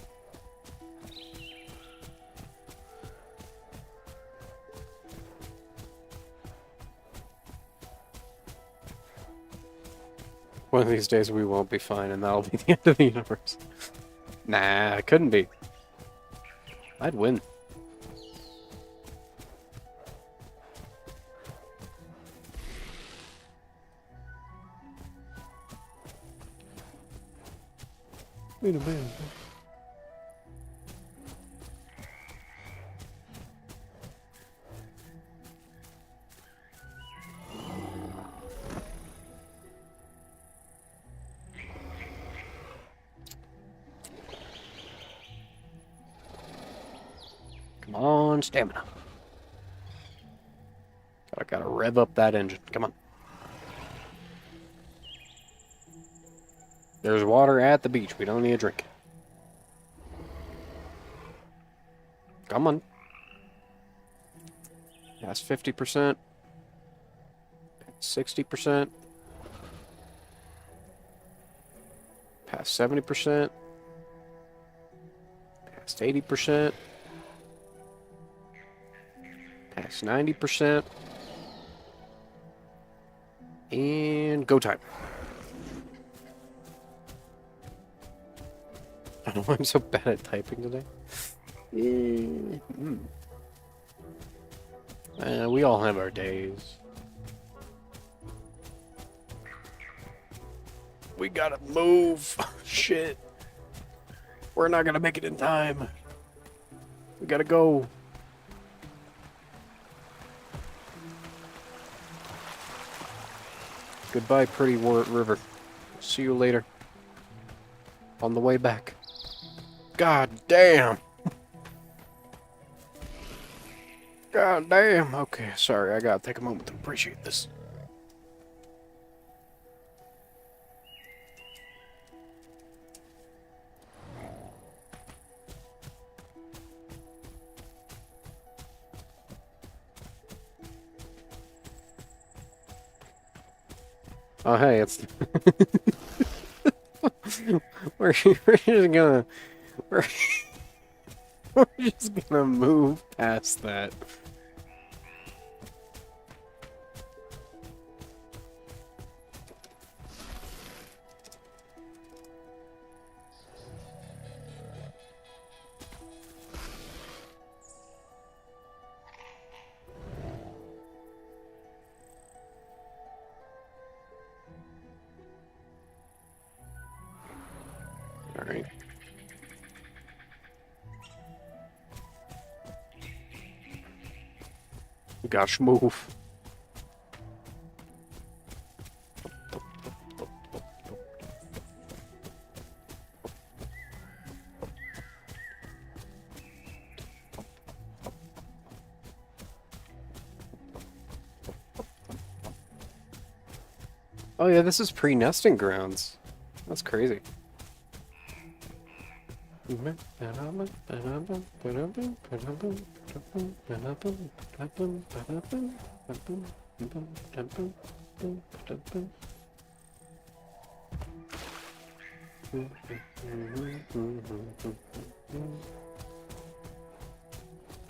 Speaker 1: One of these days we won't be fine, and that'll be the end of the universe. Nah, it couldn't be. I'd win. Wait a minute. Come on, stamina. Gotta rev up that engine. Come on. There's water at the beach. We don't need a drink. Come on. That's 50%. 60%. Past 70%. Past 80%. Past 90%. And go time. I don't know why I'm so bad at typing today. We all have our days. We gotta move. Shit. We're not gonna make it in time. We gotta go. Goodbye, pretty river. See you later. On the way back. God damn. God damn. Okay, sorry. I gotta take a moment to appreciate this. Oh, hey, it's... we're just gonna... We're just gonna move past that. Alright. Gosh, move. Oh yeah, this is pre-nesting grounds. That's crazy.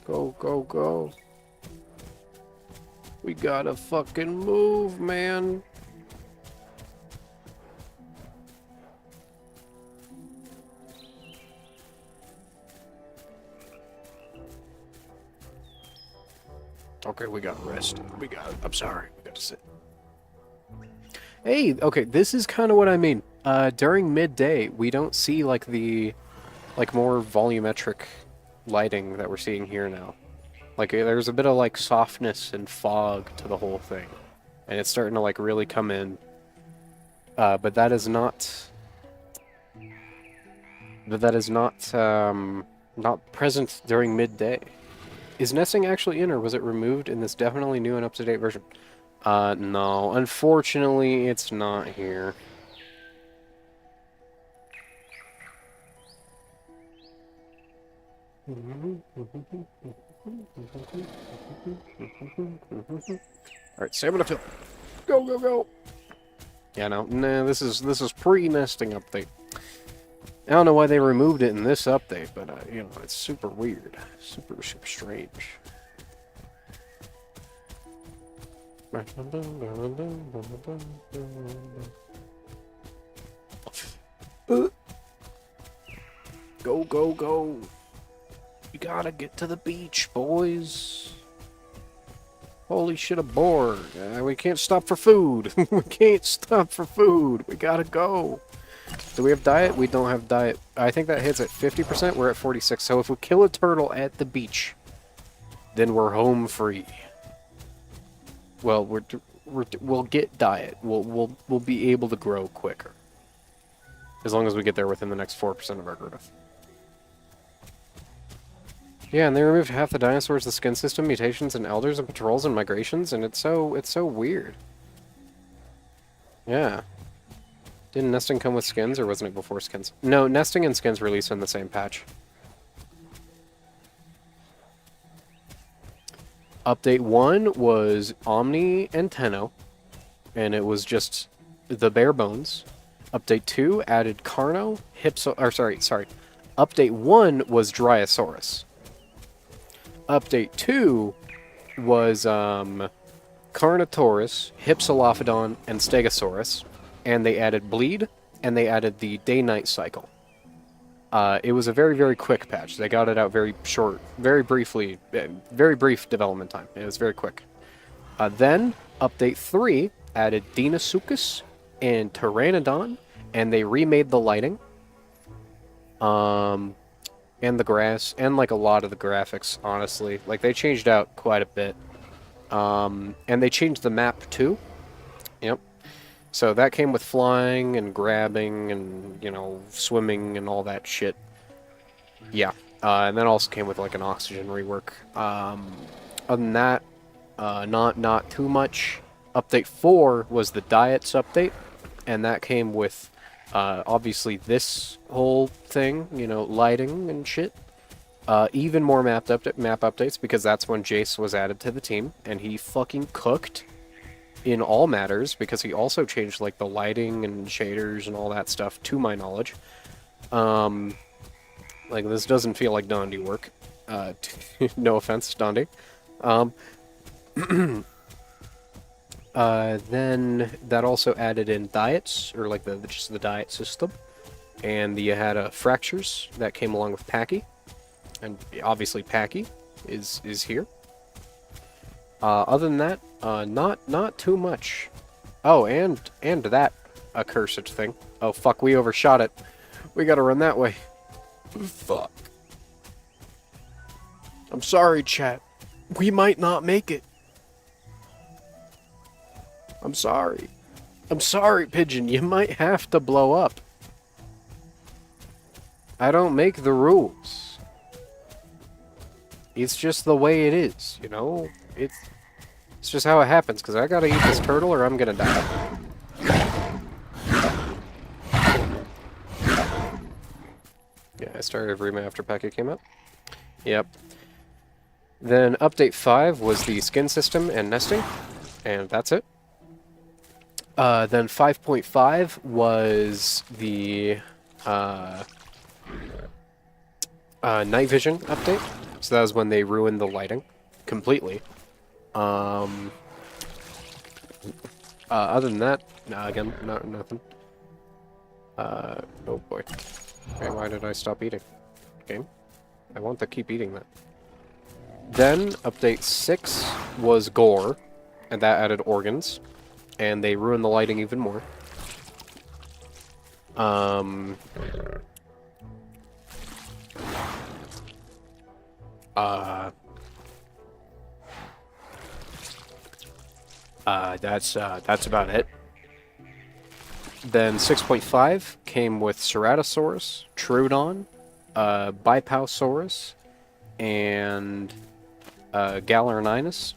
Speaker 1: Go, go, go. We gotta fucking move, man. Okay, we got rest. I'm sorry, we got to sit. Hey, okay, this is kind of what I mean. During midday, we don't see, like, the, like, more volumetric lighting that we're seeing here now. Like, there's a bit of, like, softness and fog to the whole thing. And it's starting to, like, really come in. But that is not... not present during midday. Is nesting actually in, or was it removed in this definitely new and up-to-date version? No. Unfortunately, it's not here. Alright, stamina fill. Go, go, go! Yeah, no. Nah, this is pre-nesting update. I don't know why they removed it in this update, but, you know, it's super weird. Super, super strange. Go, go, go. We gotta get to the beach, boys. Holy shit, a board. We can't stop for food. We can't stop for food. We gotta go. Do we have diet? We don't have diet. I think that hits at 50%. We're at 46. So if we kill a turtle at the beach, then we're home free. Well, we'll get diet. We'll be able to grow quicker, as long as we get there within the next 4% of our growth. Yeah, and they removed half the dinosaurs, the skin system, mutations, and elders, and patrols, and migrations, and it's so weird. Yeah. Didn't nesting come with skins, or wasn't it before skins? No, nesting and skins released in the same patch. Update 1 was Omni and Tenno, and it was just the bare bones. Update 2 added Carno, sorry. Update 1 was Dryosaurus. Update 2 was Carnotaurus, Hypsilophodon, and Stegosaurus, and they added Bleed, and they added the day-night cycle. It was a very, very quick patch. They got it out very short, very briefly, very brief development time. It was very quick. Then, Update 3 added Deinosuchus and Pteranodon, and they remade the lighting, and the grass, and like a lot of the graphics, honestly. Like, they changed out quite a bit. And they changed the map too. Yep. So that came with flying and grabbing and, you know, swimming and all that shit. Yeah. And that also came with like an oxygen rework. Other than that, not too much. Update 4 was the diets update, and that came with obviously this whole thing, you know, lighting and shit. Even more map updates, because that's when Jace was added to the team, and he fucking cooked in all matters, because he also changed like the lighting and shaders and all that stuff, to my knowledge. Like, this doesn't feel like Dondi work. No offense, Dondi. Then that also added in diets, or like just the diet system, and you had fractures that came along with Packy. And obviously Packy is here. Other than that, not too much. Oh, and that accursed thing. Oh fuck, we overshot it. We gotta run that way. Fuck. I'm sorry, chat. We might not make it. I'm sorry. I'm sorry, Pigeon. You might have to blow up. I don't make the rules. It's just the way it is, you know? It's just how it happens, because I gotta eat this turtle or I'm gonna die. Yeah, I started Evrima after Packy came up. Yep. Then Update 5 was the skin system and nesting, and that's it. Then 5.5 was the night vision update. So that was when they ruined the lighting completely. Other than that, again, nothing. Oh boy. Okay, why did I stop eating? Game? I want to keep eating that. Then, update 6 was gore, and that added organs, and they ruined the lighting even more. That's about it. Then 6.5 came with Ceratosaurus, Troodon, Bipausaurus, and Gallerininus.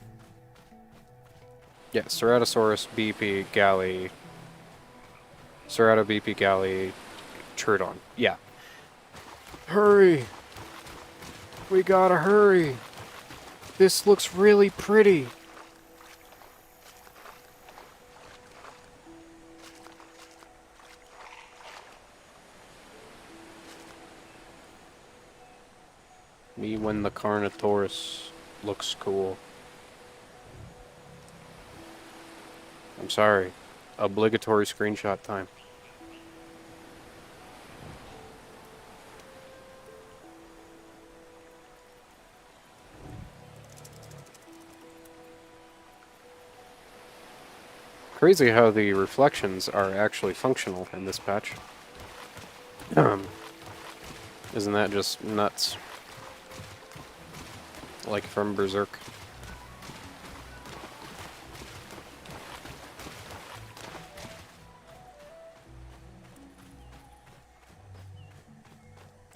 Speaker 1: Yeah, Ceratosaurus, BP, Galley, Cerato, BP, Galley, Troodon. Yeah. Hurry! We gotta hurry! This looks really pretty! Me when the Carnotaurus looks cool. I'm sorry. Obligatory screenshot time. Crazy how the reflections are actually functional in this patch. Isn't that just nuts? Like from Berserk.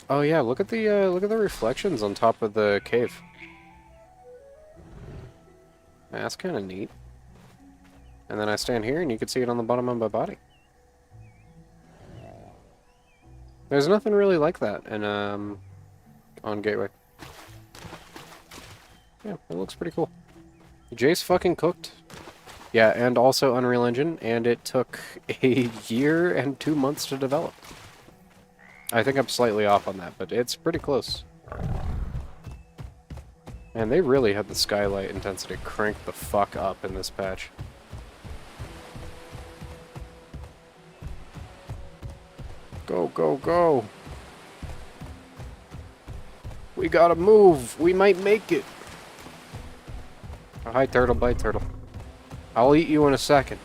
Speaker 1: Oh yeah, look at the reflections on top of the cave. That's kind of neat. And then I stand here and you can see it on the bottom of my body. There's nothing really like that in, on Gateway. Yeah, it looks pretty cool. Jace fucking cooked. Yeah, and also Unreal Engine, and it took a year and 2 months to develop. I think I'm slightly off on that, but it's pretty close. And they really had the skylight intensity cranked the fuck up in this patch. Go, go, go! We gotta move! We might make it! Oh, hi, turtle, bye, turtle. I'll eat you in a second.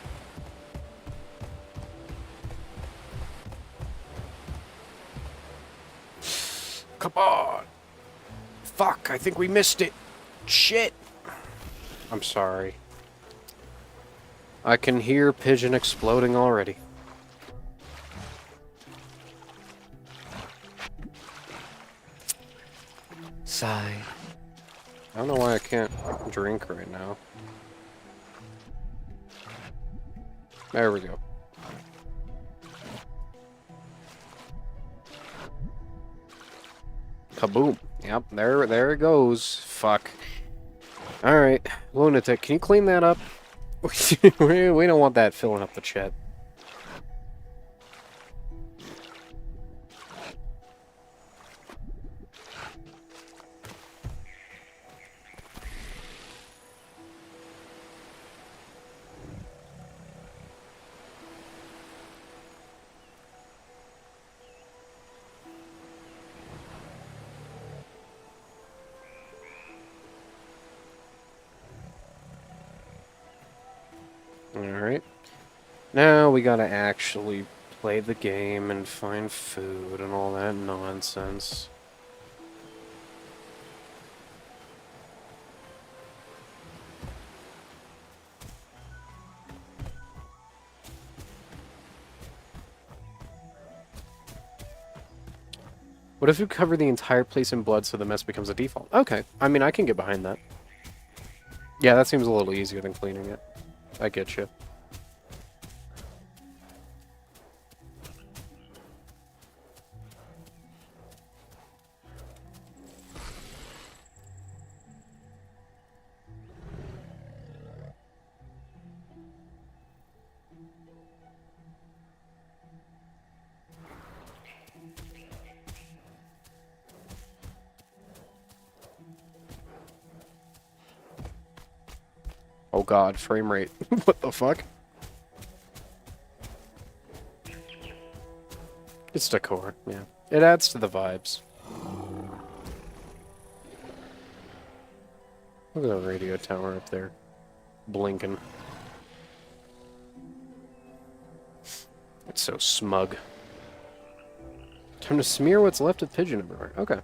Speaker 1: Come on! Fuck, I think we missed it. Shit! I'm sorry. I can hear Pigeon exploding already. Sigh. I don't know why I can't drink right now. There we go. Kaboom. Yep, there it goes. Fuck. Alright, Lunatic, can you clean that up? We don't want that filling up the chat. Alright. Now we gotta actually play the game and find food and all that nonsense. What if you cover the entire place in blood so the mess becomes a default? Okay, I mean, I can get behind that. Yeah, that seems a little easier than cleaning it. I get you. Oh god, frame rate. What the fuck? It's decor, yeah. It adds to the vibes. Look at the radio tower up there. Blinking. It's so smug. Time to smear what's left of Pigeon everywhere. Okay.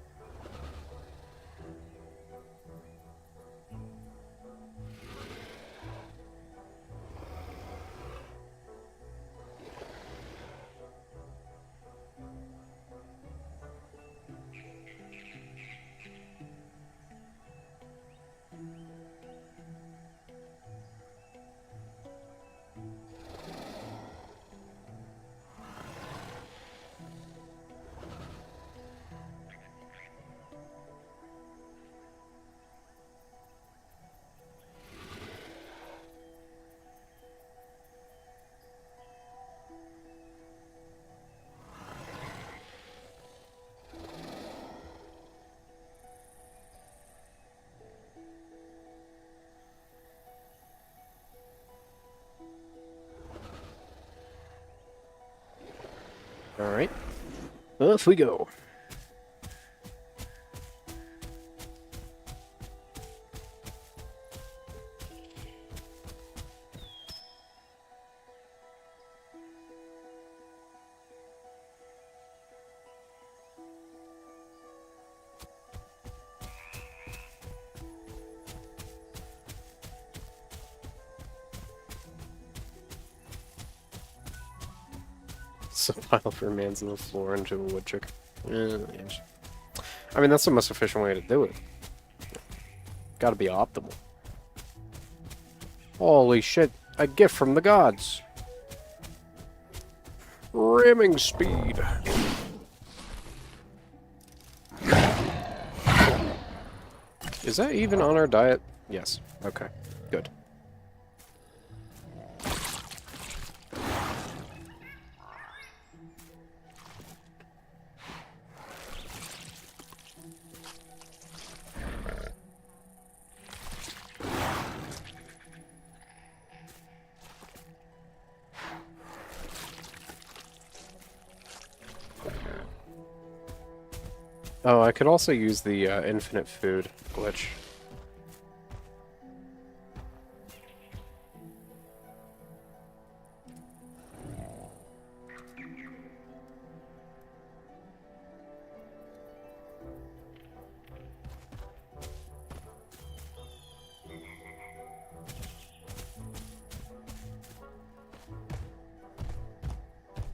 Speaker 1: Alright. Off we go. So pile for man's in the floor into a woodchuck. Yes. I mean, that's the most efficient way to do it. Gotta be optimal. Holy shit, a gift from the gods. Ramming speed. Is that even on our diet? Yes. Okay. Good. Oh, I could also use the infinite food glitch.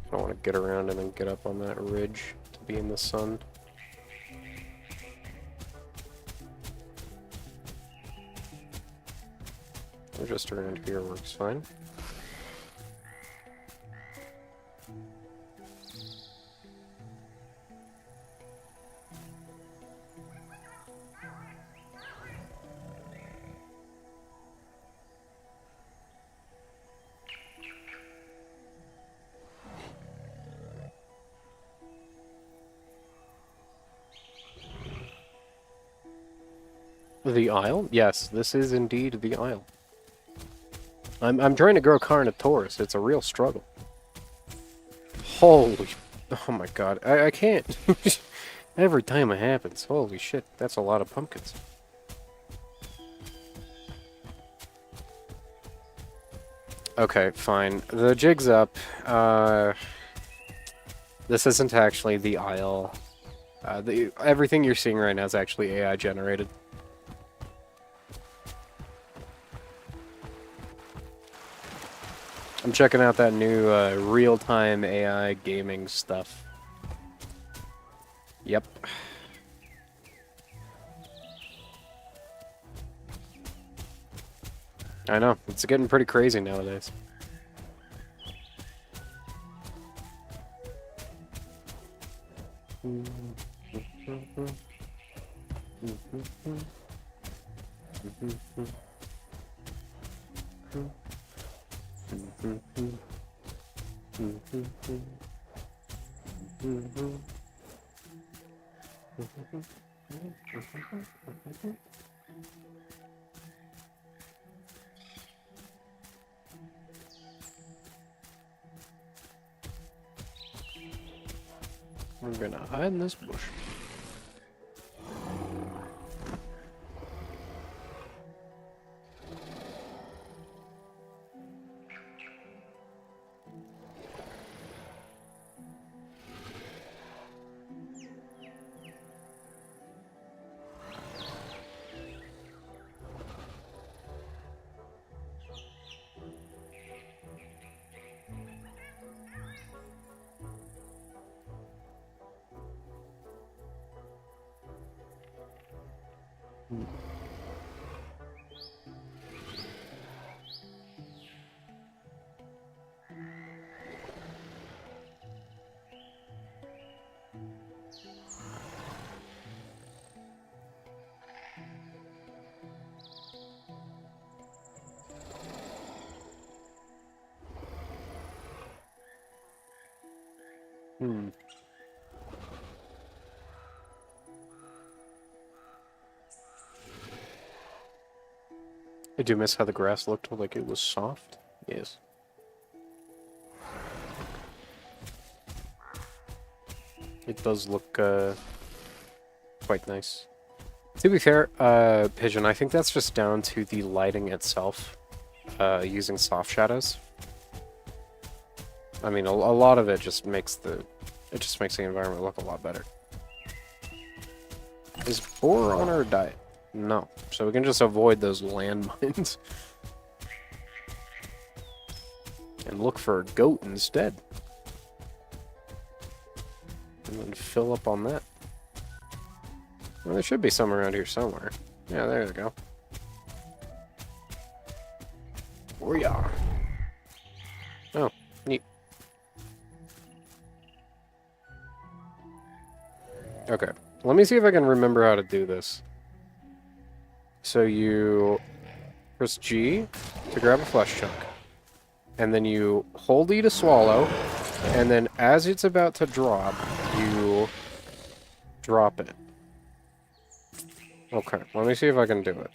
Speaker 1: I don't want to get around and then get up on that ridge to be in the sun. Or just around here works fine. The Isle? Yes, this is indeed the Isle. I'm trying to grow Carnotaurus. It's a real struggle. Holy... Oh my god. I can't. Every time it happens. Holy shit. That's a lot of pumpkins. Okay, fine. The jig's up. This isn't actually the Isle. Everything you're seeing right now is actually AI generated. I'm checking out that new real-time AI gaming stuff. Yep. I know, it's getting pretty crazy nowadays. We're gonna hide in this bush. I do miss how the grass looked like it was soft. Yes. It does look quite nice. To be fair, Pigeon, I think that's just down to the lighting itself, using soft shadows. I mean, a lot of it just makes the environment look a lot better. Is boar on our diet? No. So we can just avoid those landmines. And look for a goat instead. And then fill up on that. Well, there should be some around here somewhere. Yeah, there we go. Oh yeah. Oh, neat. Okay, let me see if I can remember how to do this. So you press G to grab a flesh chunk. And then you hold E to swallow. And then as it's about to drop, you drop it. Okay, let me see if I can do it.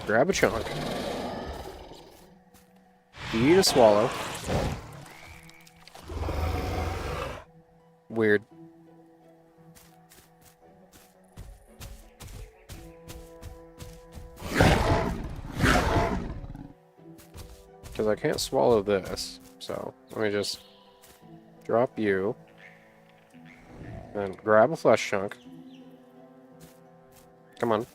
Speaker 1: Grab a chunk. E to swallow. Weird. Because I can't swallow this, so let me just drop you. Then grab a flesh chunk. Come on.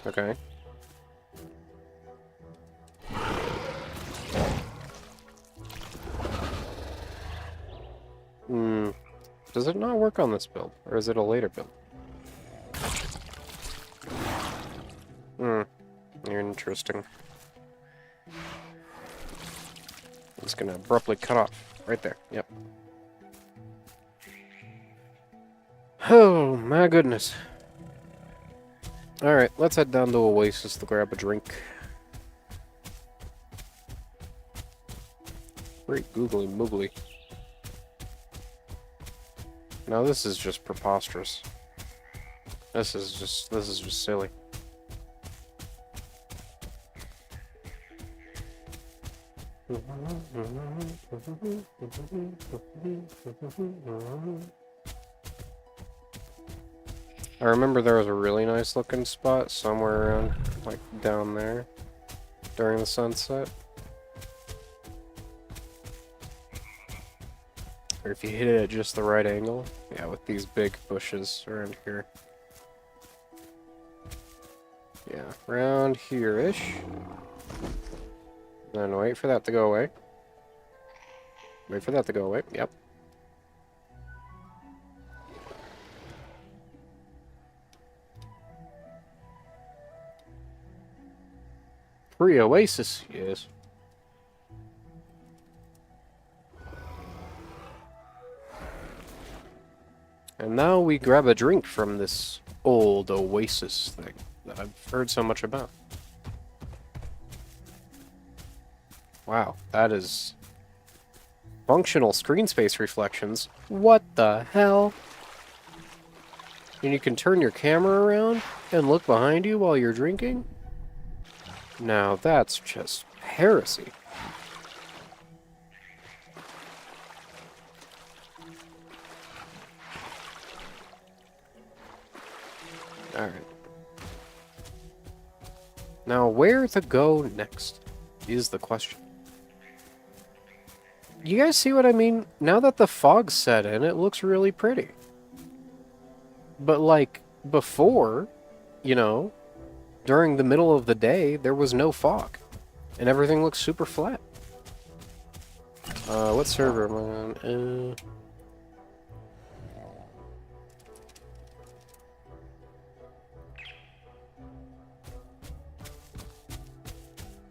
Speaker 1: Okay. Does it not work on this build? Or is it a later build? Interesting. It's gonna abruptly cut off. Right there. Yep. Oh, my goodness. Alright, let's head down to Oasis to grab a drink. Great googly moogly. Now this is just preposterous. This is just silly. I remember there was a really nice looking spot somewhere around, like, down there during the sunset. Or if you hit it at just the right angle. Yeah, with these big bushes around here. Yeah, around here-ish. Then wait for that to go away. Wait for that to go away. Yep. Pre-Oasis, yes. And now we grab a drink from this old Oasis thing that I've heard so much about. Wow, that is functional screen space reflections. What the hell? And you can turn your camera around and look behind you while you're drinking? Now that's just heresy. Alright. Now where to go next is the question. You guys see what I mean? Now that the fog's set in, it looks really pretty. But like, before, you know, during the middle of the day, there was no fog. And everything looks super flat. What server am I on?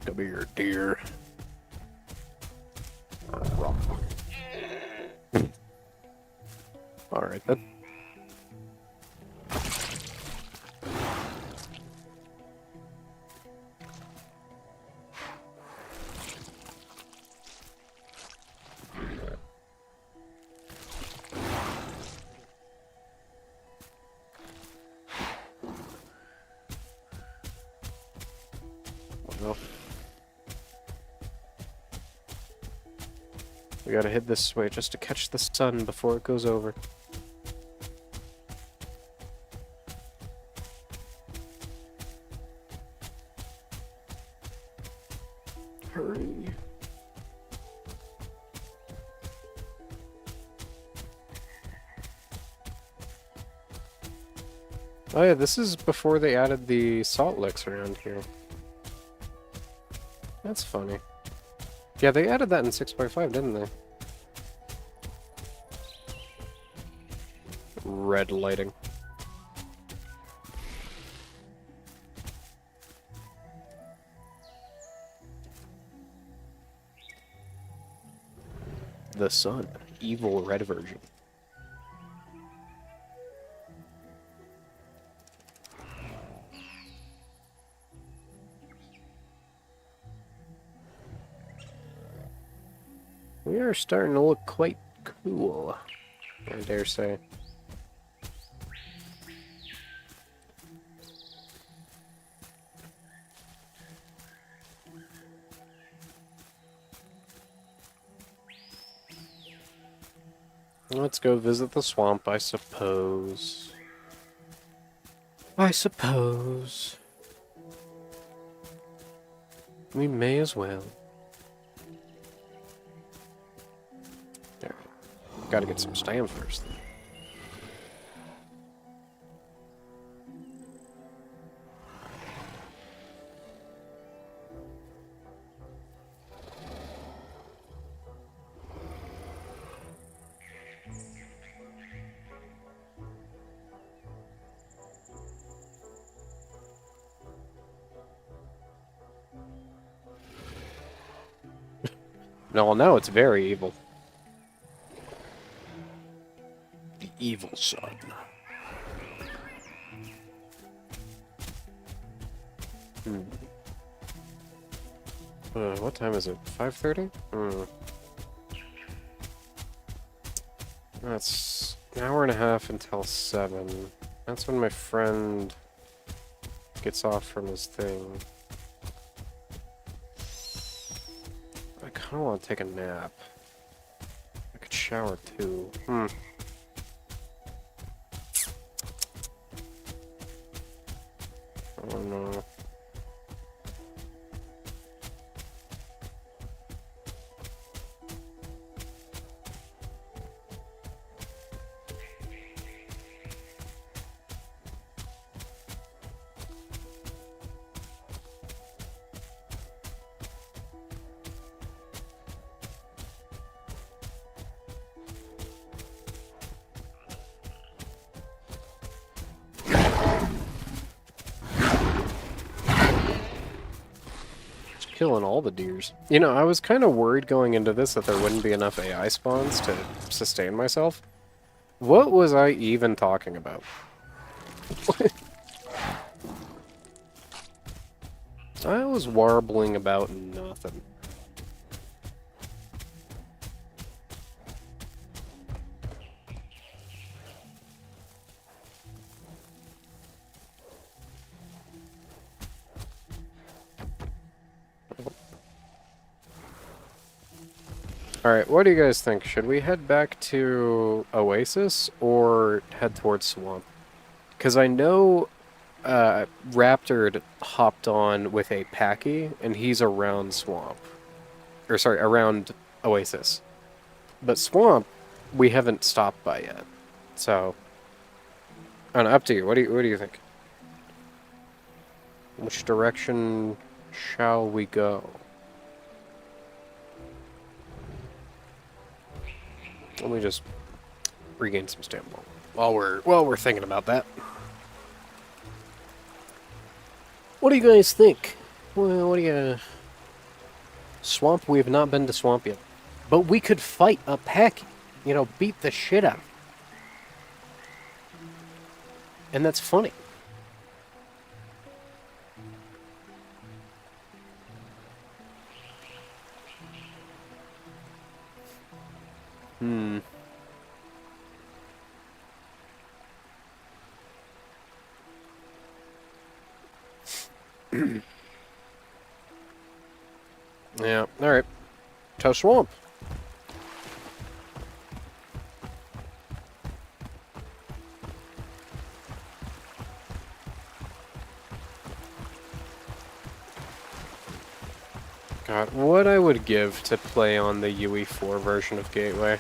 Speaker 1: Come here, dear. Alright then. Well, we gotta head this way just to catch the sun before it goes over. Hurry. Oh yeah, this is before they added the salt licks around here. That's funny. Yeah, they added that in 6.5, didn't they? Red lighting. The sun. Evil red version. We are starting to look quite cool, I dare say. Let's go visit the swamp, I suppose. I suppose. We may as well. There. Gotta get some stamps first. No, well, now it's very evil. The evil son. What time is it? 5:30? That's an hour and a half until 7. That's when my friend gets off from his thing. I kind of want to take a nap. I could shower too. Oh no. Killing all the deers. You know, I was kind of worried going into this that there wouldn't be enough AI spawns to sustain myself. What was I even talking about? I was warbling about nothing. Alright, what do you guys think? Should we head back to Oasis or head towards Swamp? Because I know Raptor hopped on with a Packy, and he's around Swamp. Or sorry, around Oasis. But Swamp, we haven't stopped by yet. So, I don't know, up to you. What do you think? Which direction shall we go? Let me just regain some stamina while we're thinking about that. What do you guys think? Well, what do you... Swamp, we have not been to Swamp yet. But we could fight a pack. You know, beat the shit out. And that's funny. Yeah, alright. To Swamp. God, what I would give to play on the UE4 version of Gateway.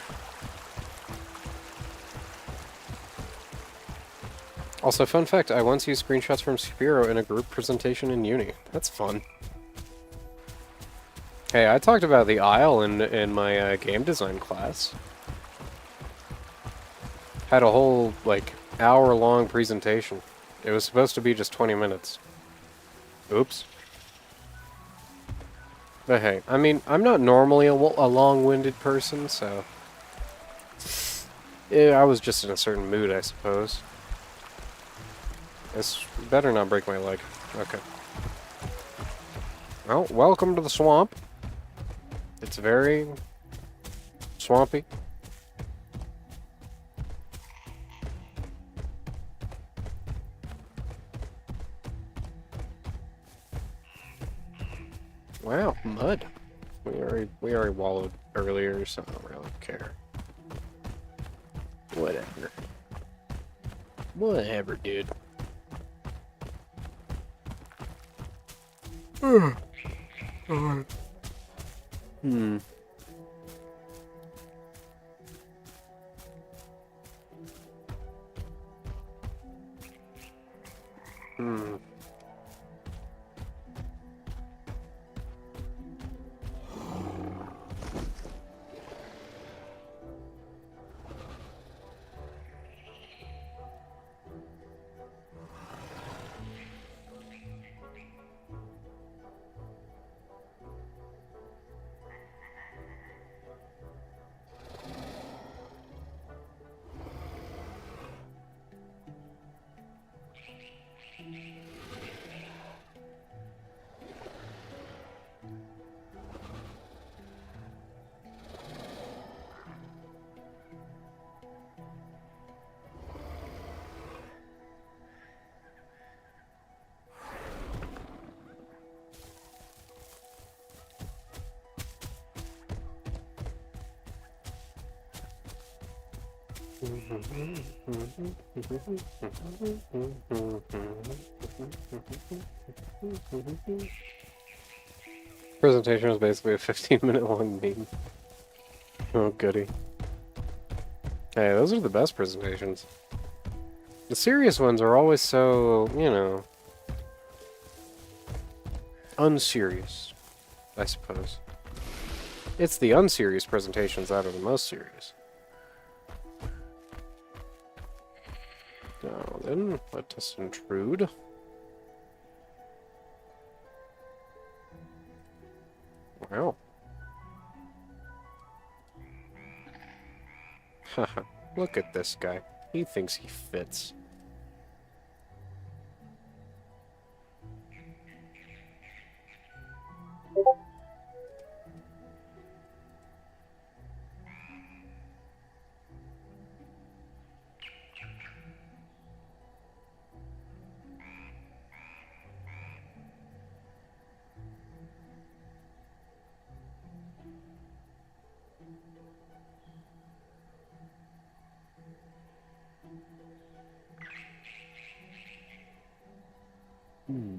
Speaker 1: Also, fun fact, I once used screenshots from Spiro in a group presentation in uni. That's fun. Hey, I talked about the Isle in my game design class. Had a whole, like, hour-long presentation. It was supposed to be just 20 minutes. Oops. But hey, I mean, I'm not normally a long-winded person, so... Yeah, I was just in a certain mood, I suppose. This better not break my leg. Okay. Well, welcome to the swamp. It's very Swampy. Wow, mud. We already wallowed earlier, so I don't really care. Whatever. Whatever, dude. Hmm. Hmm. Presentation was basically a 15-minute long meme. Oh, goody. Hey, those are the best presentations. The serious ones are always so, you know, unserious, I suppose. It's the unserious presentations that are the most serious. Now then, let us intrude. Wow. Haha, look at this guy. He thinks he fits. Hmm.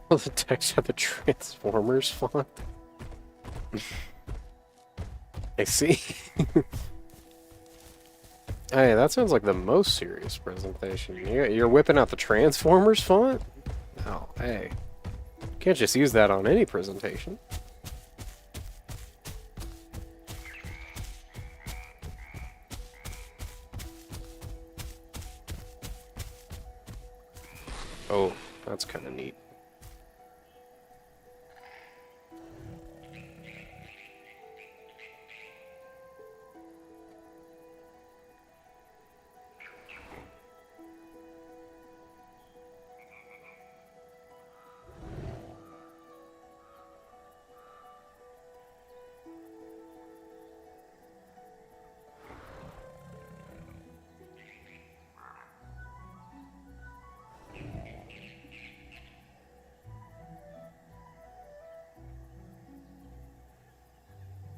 Speaker 1: Well, the text had the Transformers font. I see. Hey, that sounds like the most serious presentation. You're whipping out the Transformers font? Oh, hey. Can't just use that on any presentation. Oh, that's kind of neat.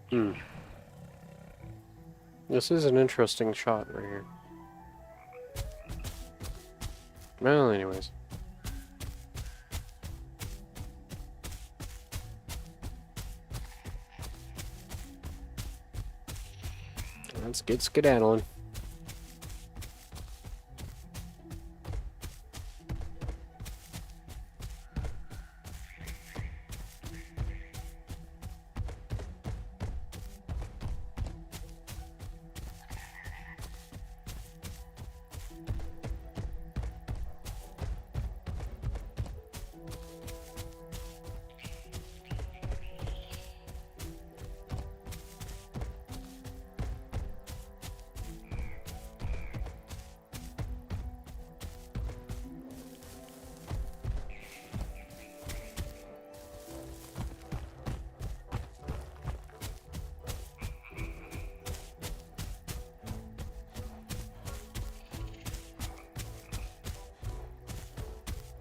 Speaker 1: Hmm. This is an interesting shot right here. Well, anyways. Let's get skedaddling.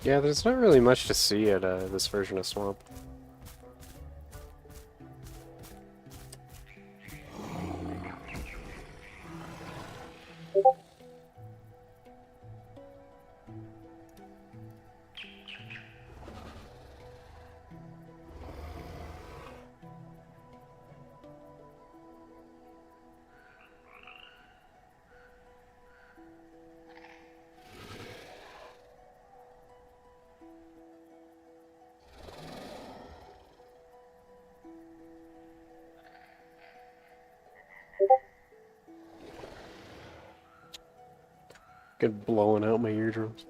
Speaker 1: Yeah, there's not really much to see at this version of Swamp. Good blowing out my eardrums.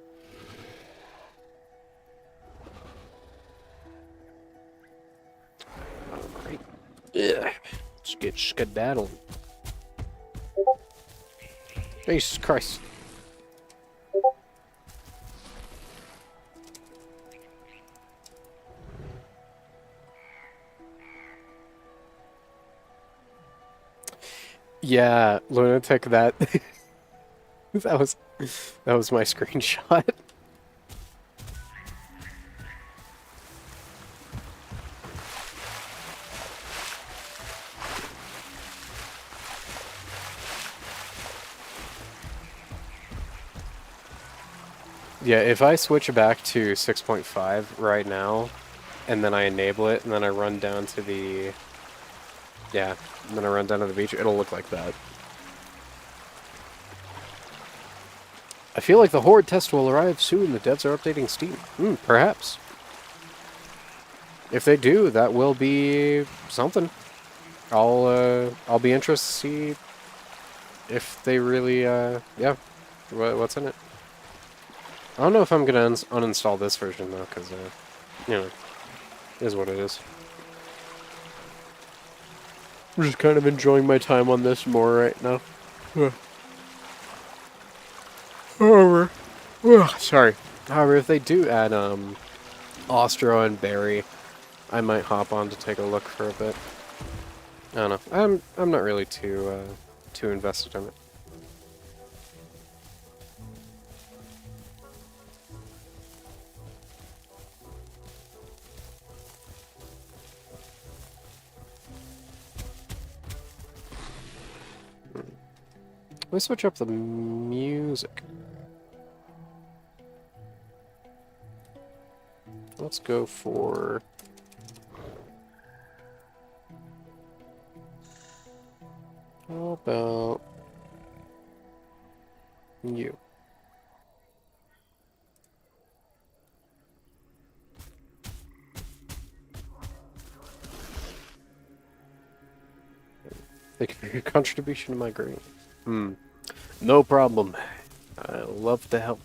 Speaker 1: Alright. Yeah. Let's get skedaddling. Jesus Christ. Yeah, lunatic, that that was my screenshot. Yeah, if I switch back to 6.5 right now, and then I enable it, and then I run down to the... Yeah, and then I run down to the beach, it'll look like that. I feel like the Horde test will arrive soon. The devs are updating Steam. Perhaps. If they do, that will be something. I'll be interested to see if they really, yeah, what's in it. I don't know if I'm gonna uninstall this version though, because, you know, it is what it is. I'm just kind of enjoying my time on this more right now. However, sorry. However, if they do add Ostro and Barry, I might hop on to take a look for a bit. I don't know. I'm not really too invested in it. Let's switch up the music. Let's go for... How about... you? Thank you for your contribution to my grade. No problem. I love to help.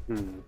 Speaker 1: Hmm.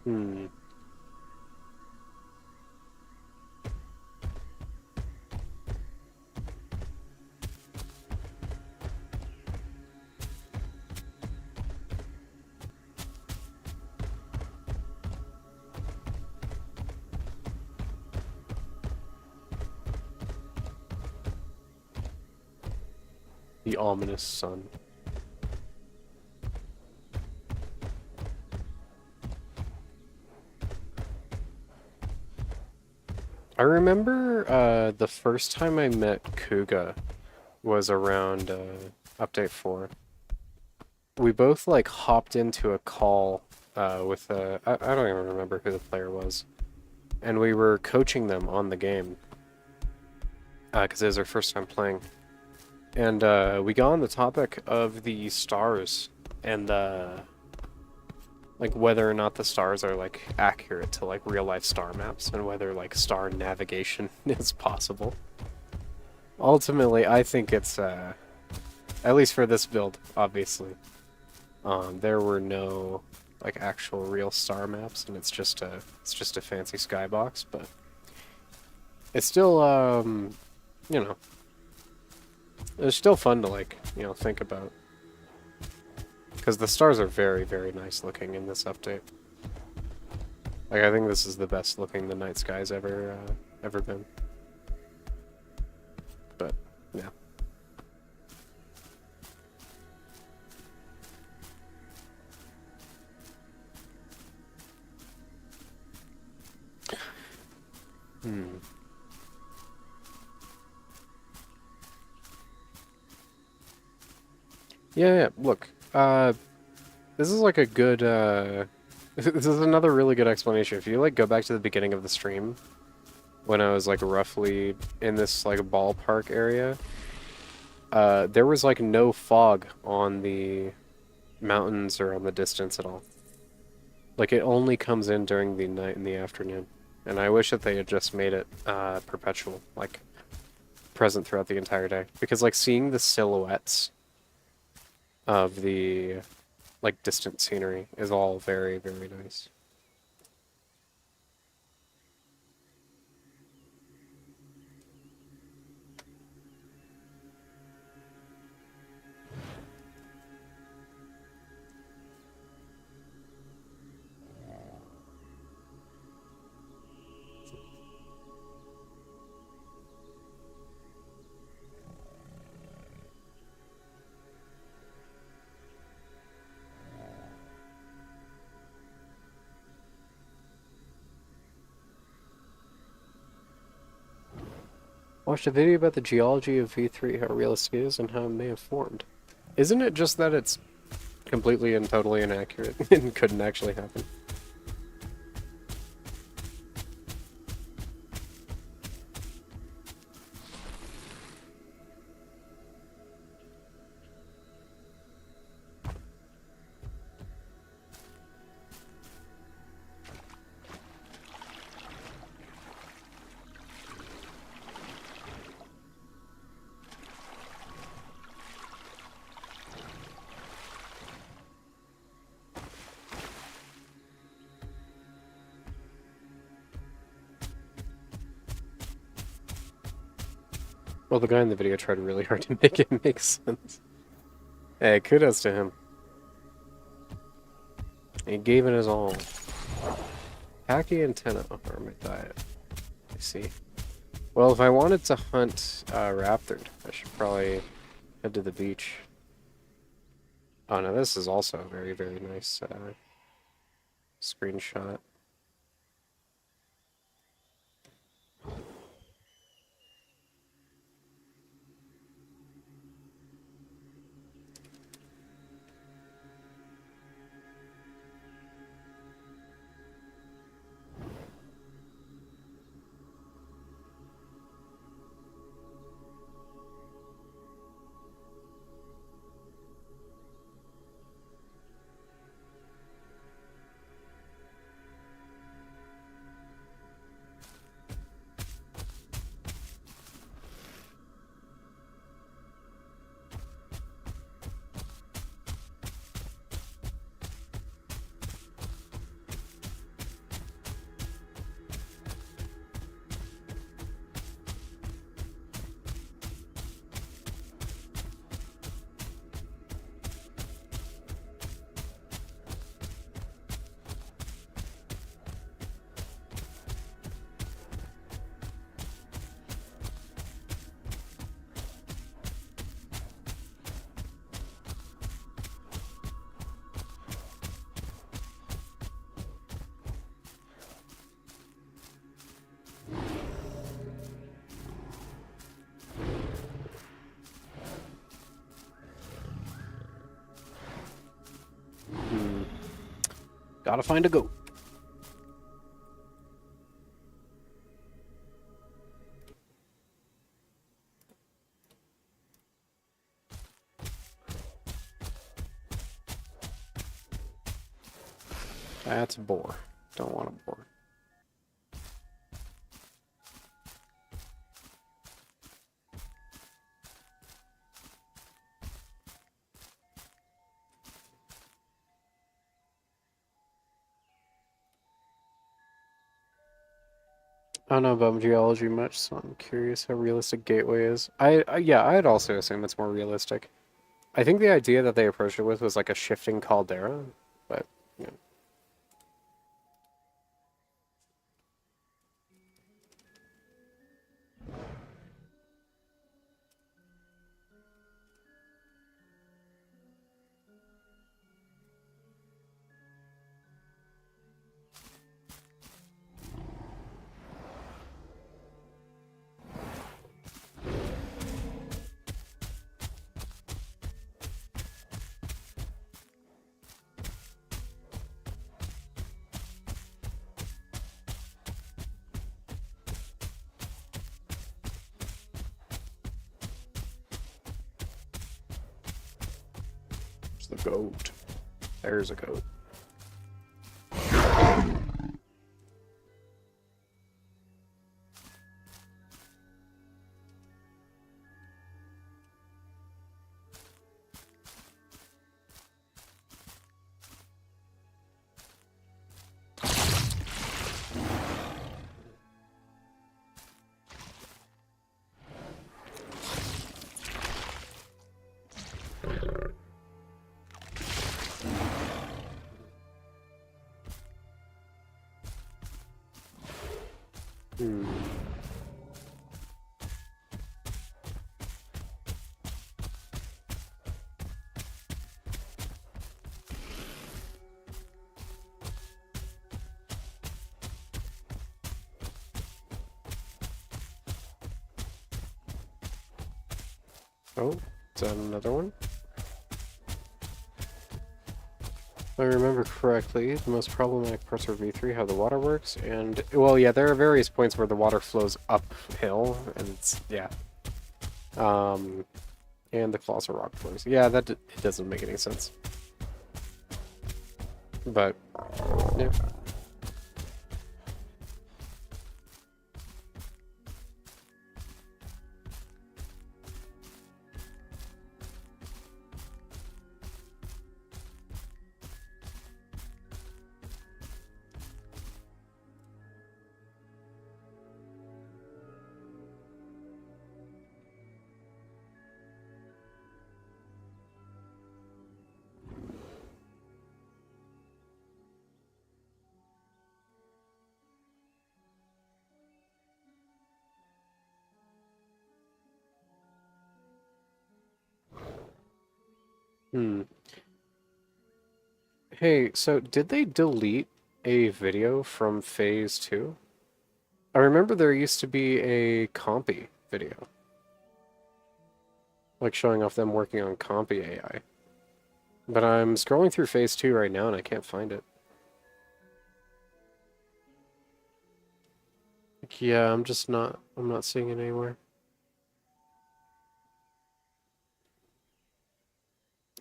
Speaker 1: Hmm. The ominous sun. I remember the first time I met Kuga was around update 4. We both like hopped into a call with I don't even remember who the player was, and we were coaching them on the game because it was our first time playing. And we got on the topic of the stars and like whether or not the stars are like accurate to like real life star maps and whether like star navigation is possible. Ultimately, I think it's at least for this build, obviously. There were no like actual real star maps, and it's just a fancy skybox, but it's still you know it's still fun to like think about because the stars are very very nice looking in this update. Like I think this is the best looking the night sky's ever been. But yeah. Hmm. Yeah, yeah. Look, this is like a good this is another really good explanation. If you like go back to the beginning of the stream when I was like roughly in this like ballpark area, there was like no fog on the mountains or on the distance at all. Like it only comes in during the night and the afternoon. And I wish that they had just made it perpetual, like present throughout the entire day. Because like seeing the silhouettes of the like distant scenery is all very, very nice. Watched a video about the geology of V3, how realistic it is, and how it may have formed. Isn't it just that it's completely and totally inaccurate and couldn't actually happen? Well, the guy in the video tried really hard to make it make sense. Hey, kudos to him. He gave it his all. Khaki antenna are my diet. I see. Well, if I wanted to hunt raptors, I should probably head to the beach. Oh no, this is also a very, very nice screenshot. Gotta find a goat. That's a boar. Don't want a boar. I don't know about geology much, so I'm curious how realistic Gateway is. Yeah, I'd also assume it's more realistic. I think the idea that they approached it with was like a shifting caldera, but you know. It's the goat. There's a goat. Hmm. Oh, is that another one? If I remember correctly, the most problematic parts are V3, how the water works, and, well, yeah, there are various points where the water flows uphill, and it's, yeah. And the colossal rock flows. Yeah, it doesn't make any sense. But, yeah. Hmm. Hey, so did they delete a video from Phase 2? I remember there used to be a Compy video. Like showing off them working on Compy AI. But I'm scrolling through Phase 2 right now and I can't find it. Like, yeah, I'm not seeing it anywhere.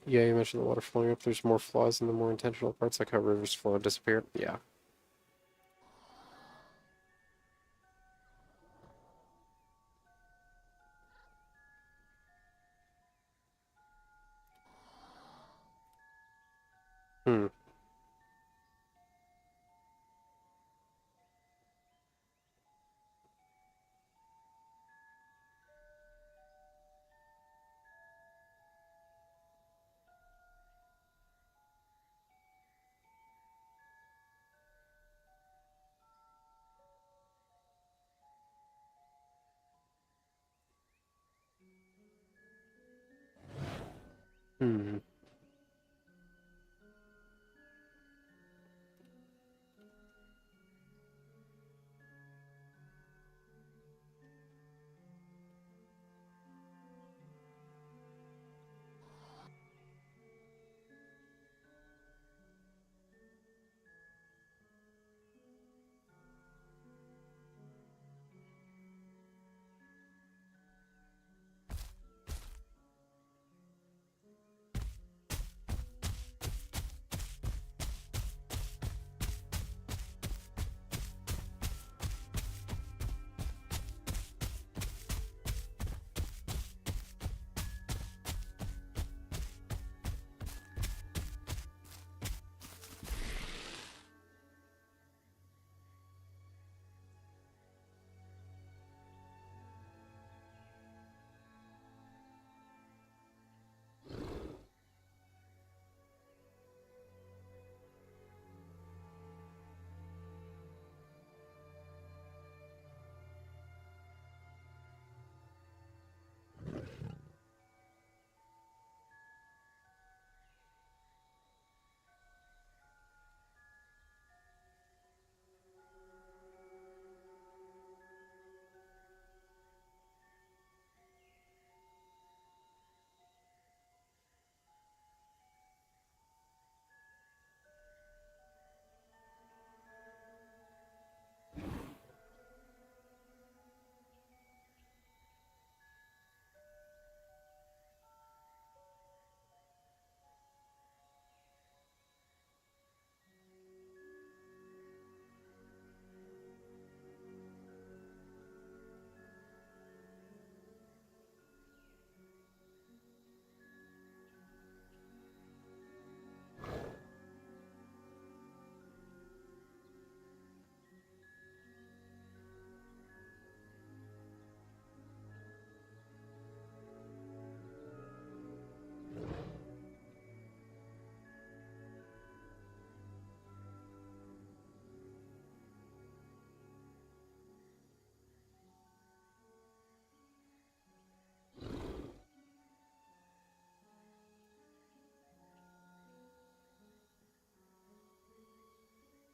Speaker 1: Yeah, you mentioned the water flowing up. There's more flaws in the more intentional parts, like how rivers flow and disappear. Yeah. Hmm. Hmm.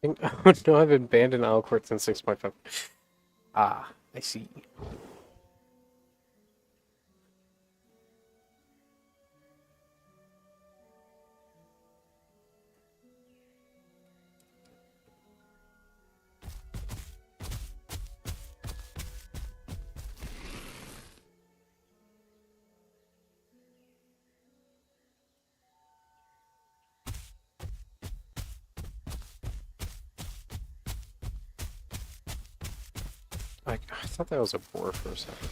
Speaker 1: Oh no, I've been banned in Isle Court since 6.5. Ah, I see. I thought that was a boar for a second.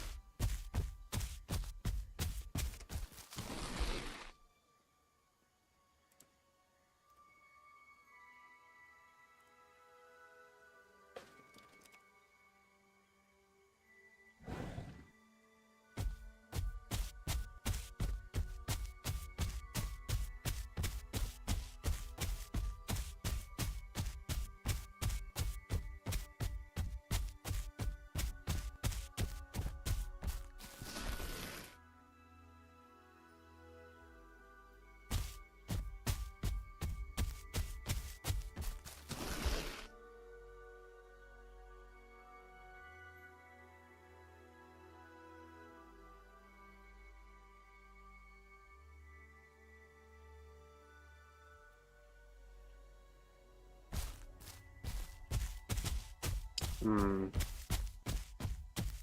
Speaker 1: Hmm.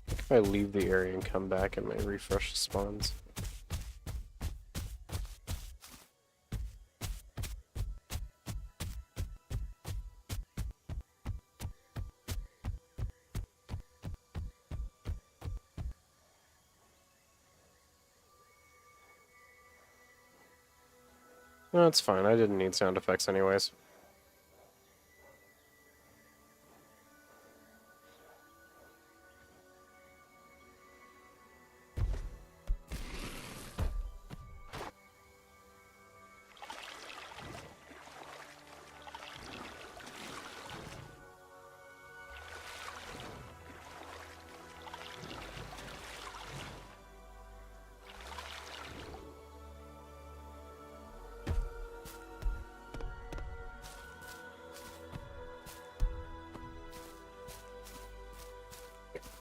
Speaker 1: If I leave the area and come back and my refresh spawns. No, it's fine. I didn't need sound effects anyways.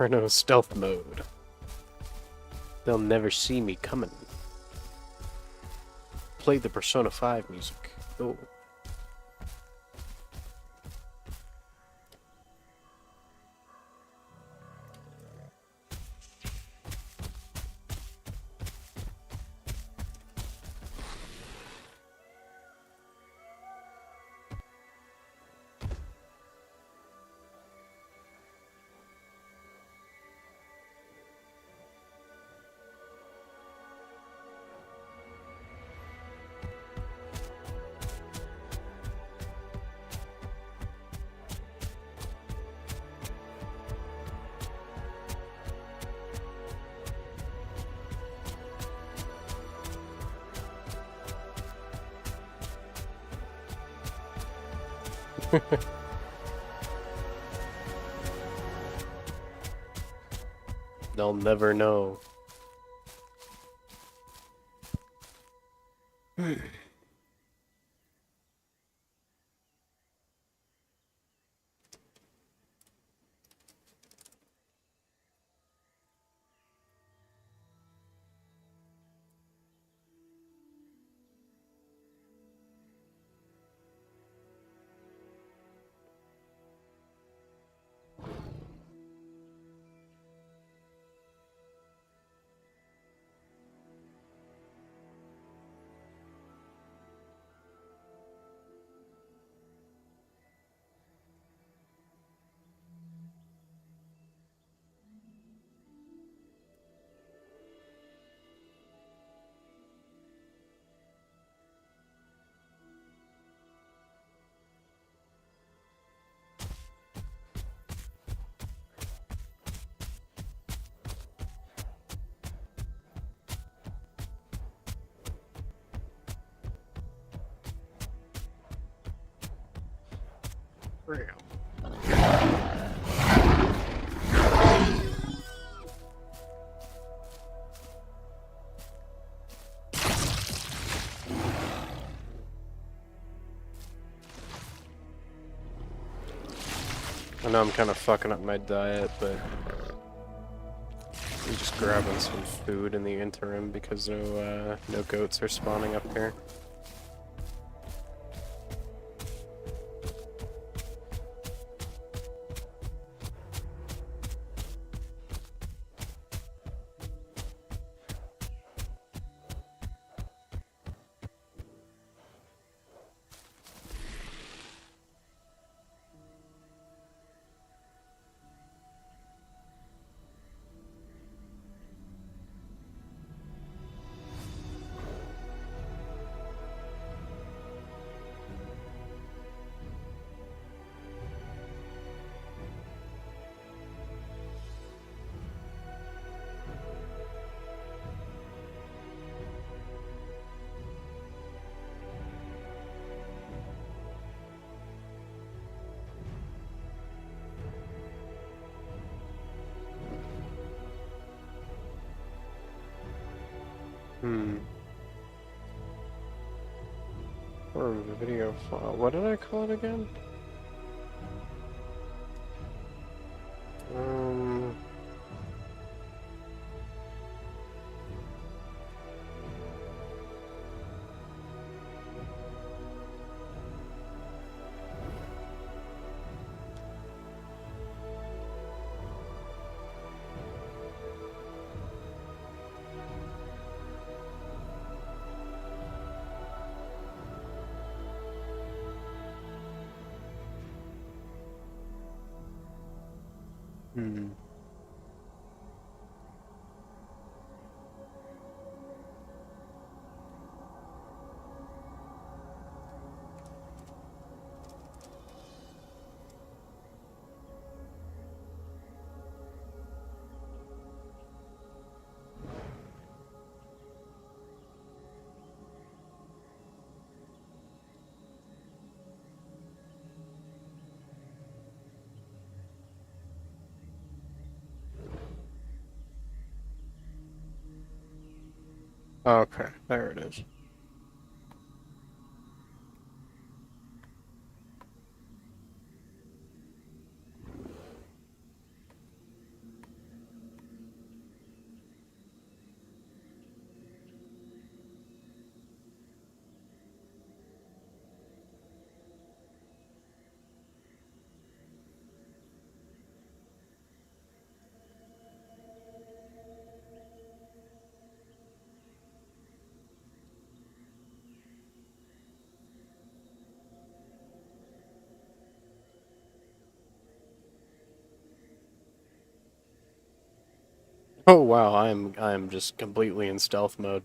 Speaker 1: Carno stealth mode. They'll never see me coming. Play the Persona 5 music. Oh. They'll never know. Real. I know I'm kind of fucking up my diet, but I'm just grabbing some food in the interim because no goats are spawning up here. Hmm. Or video file. What did I call it again? Um. Hmm. Okay, there it is. Oh wow, I'm just completely in stealth mode.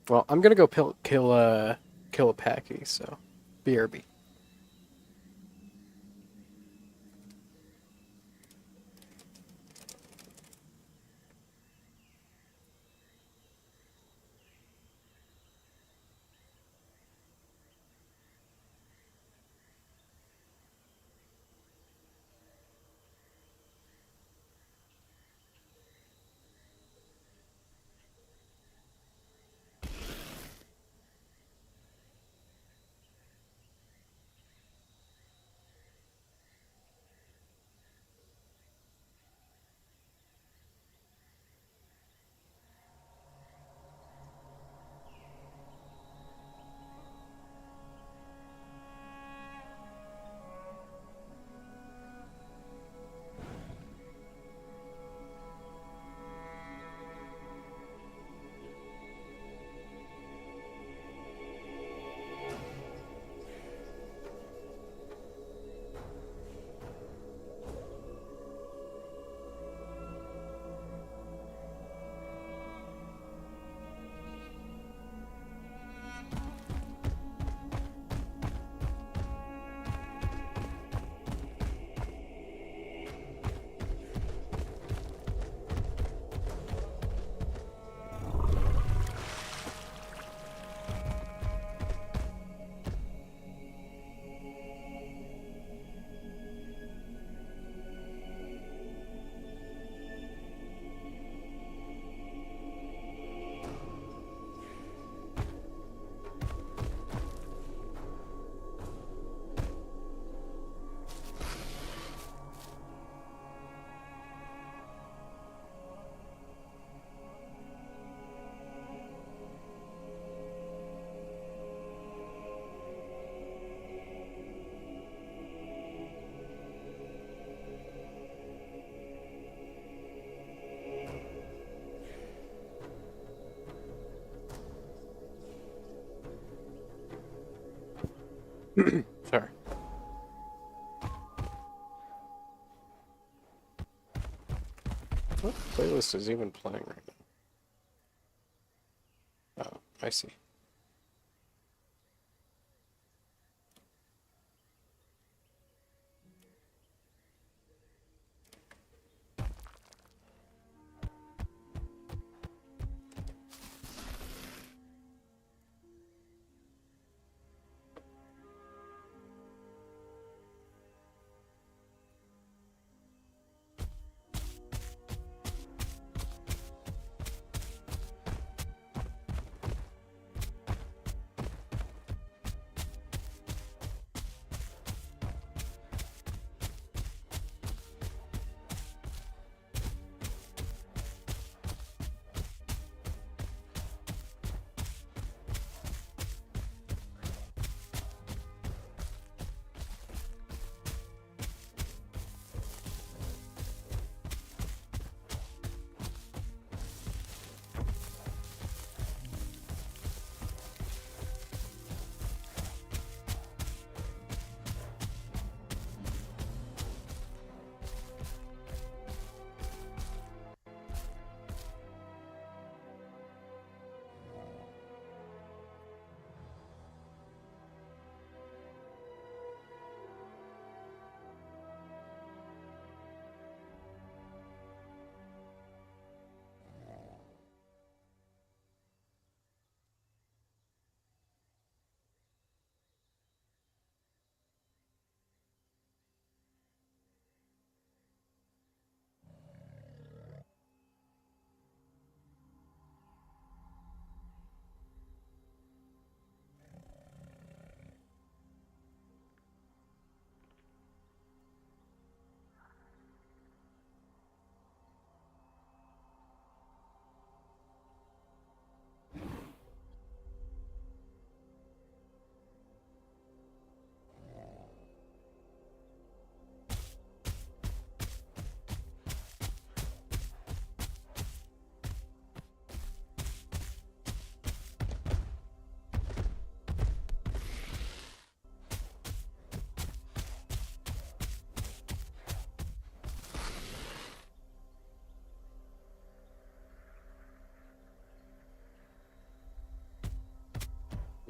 Speaker 1: Well, I'm gonna go kill a packy, so BRB. Sorry. What playlist is even playing right now? Oh, I see.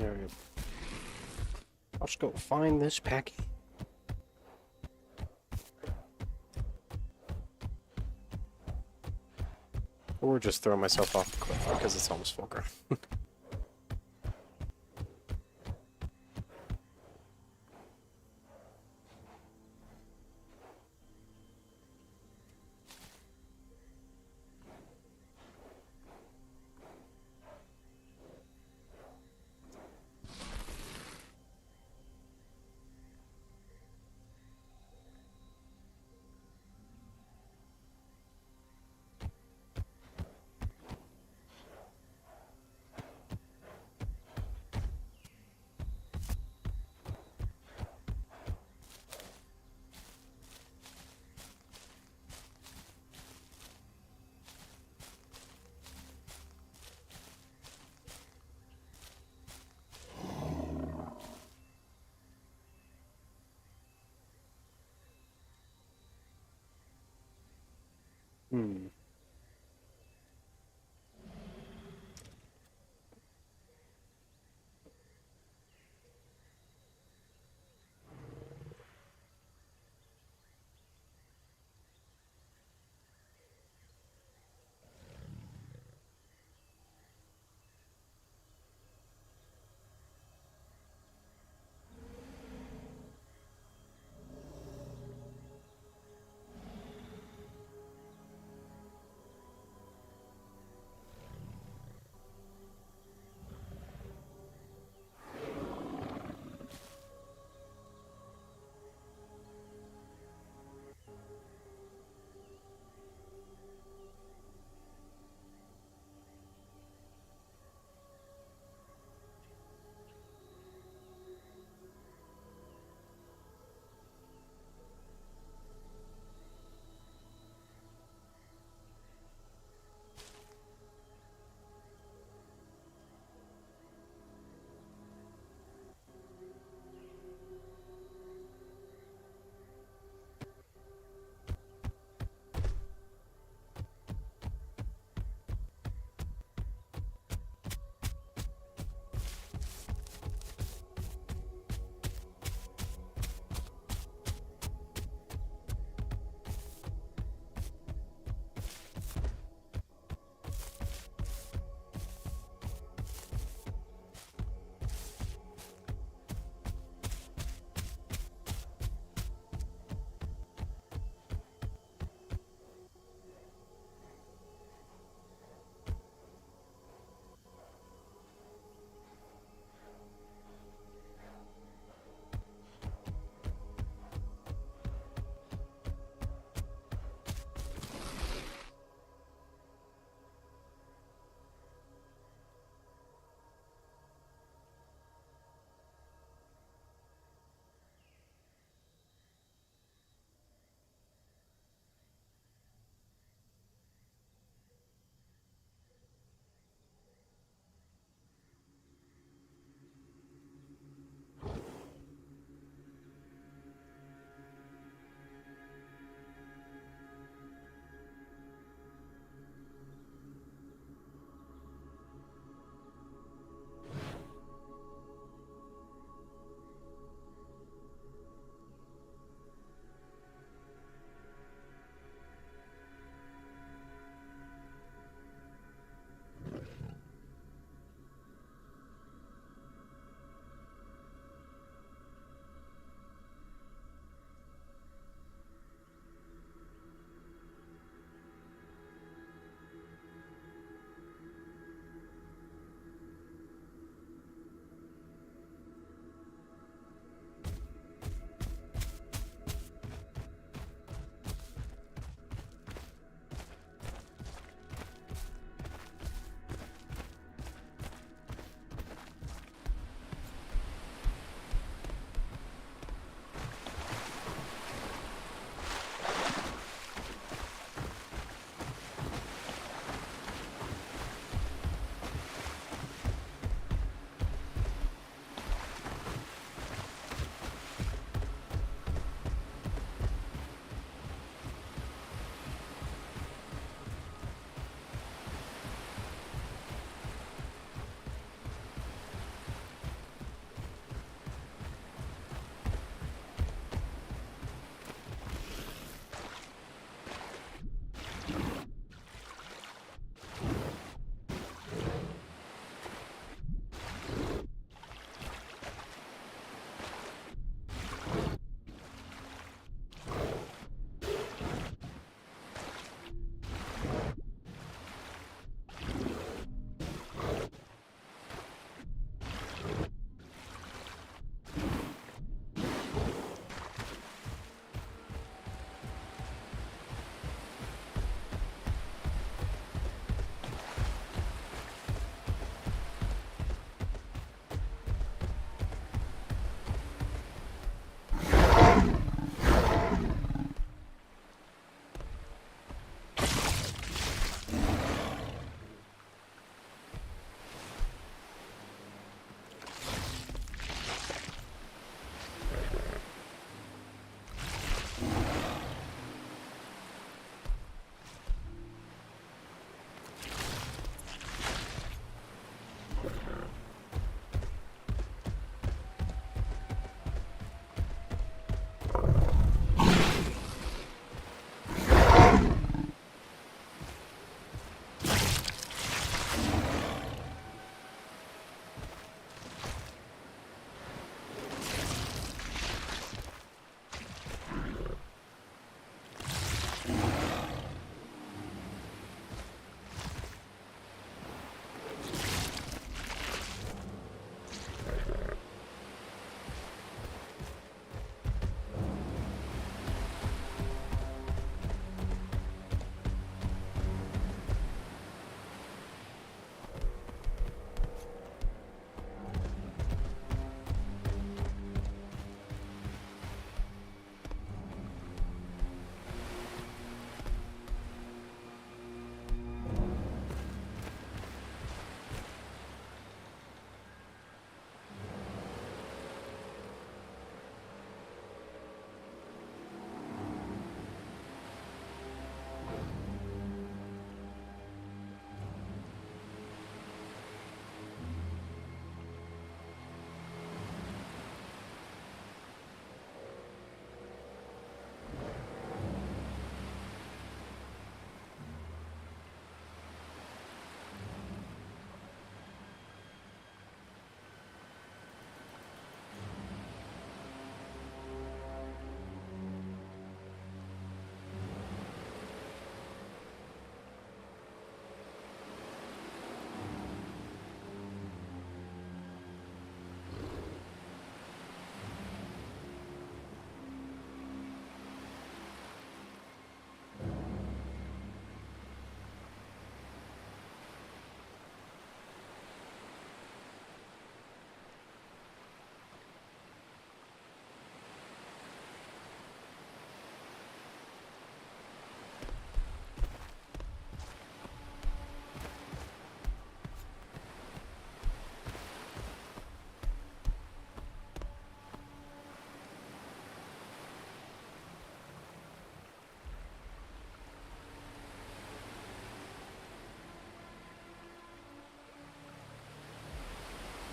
Speaker 1: Alright. Let's go find this packy. Or just throw myself off the cliff because it's almost full ground. Hmm.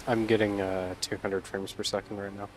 Speaker 1: I'm getting 200 frames per second right now.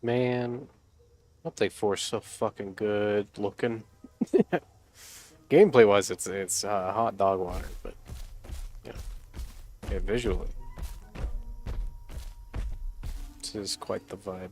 Speaker 1: Man, Update 4 is so fucking good looking. Gameplay wise, it's hot dog water, but yeah, yeah, visually, this is quite the vibe.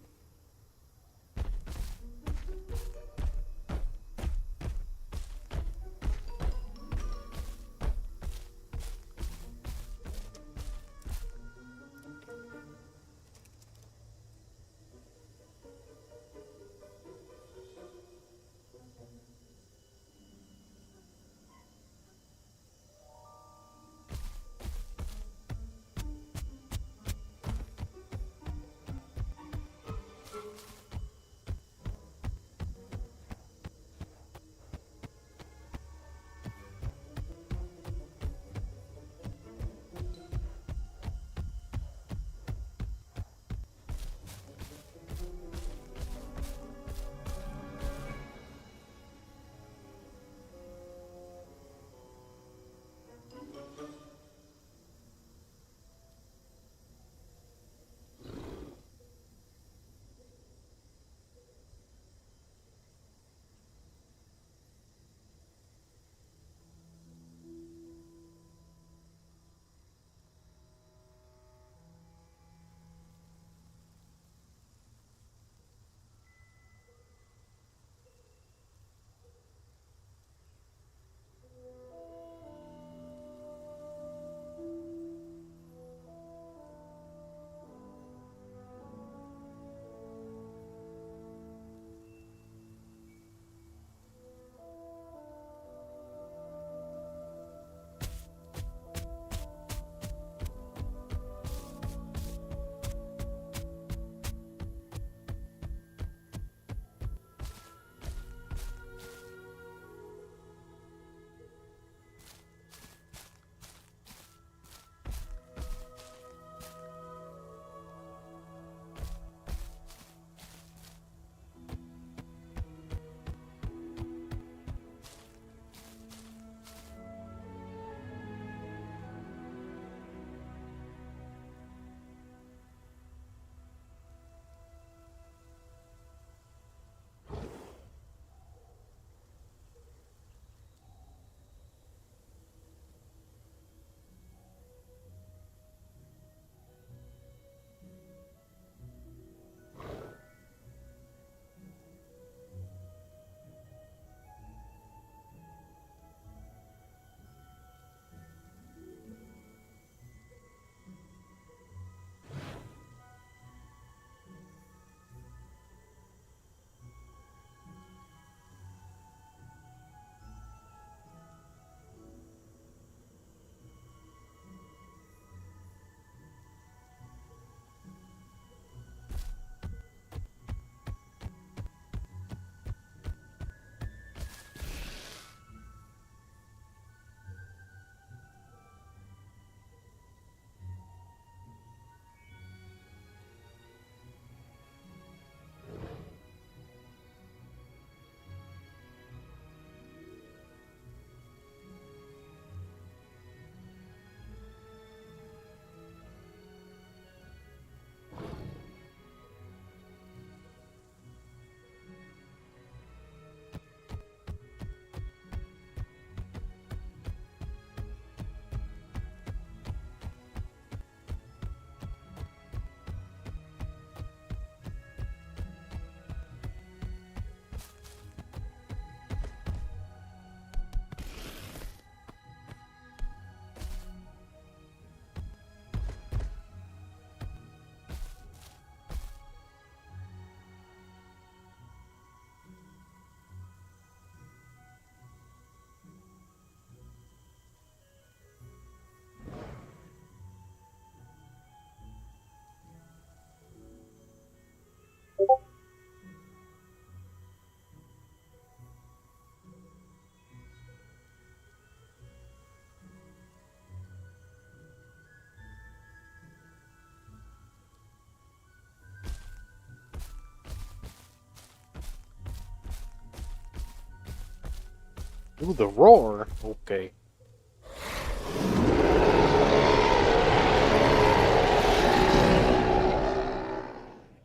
Speaker 1: Ooh, the roar. Okay.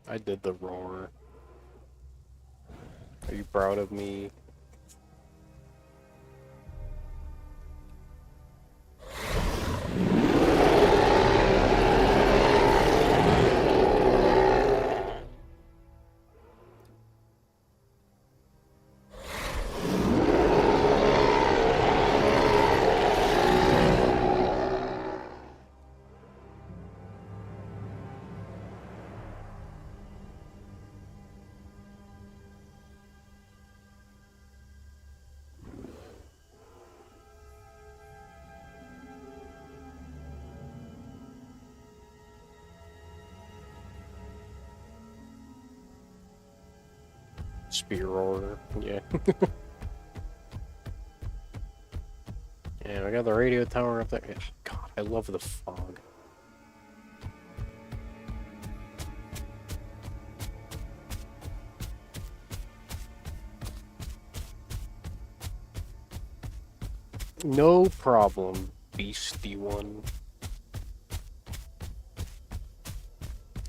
Speaker 1: I did the roar. Are you proud of me? Spear order, yeah. Yeah, we got the radio tower up there. God, I love the fog. No problem, beastie one.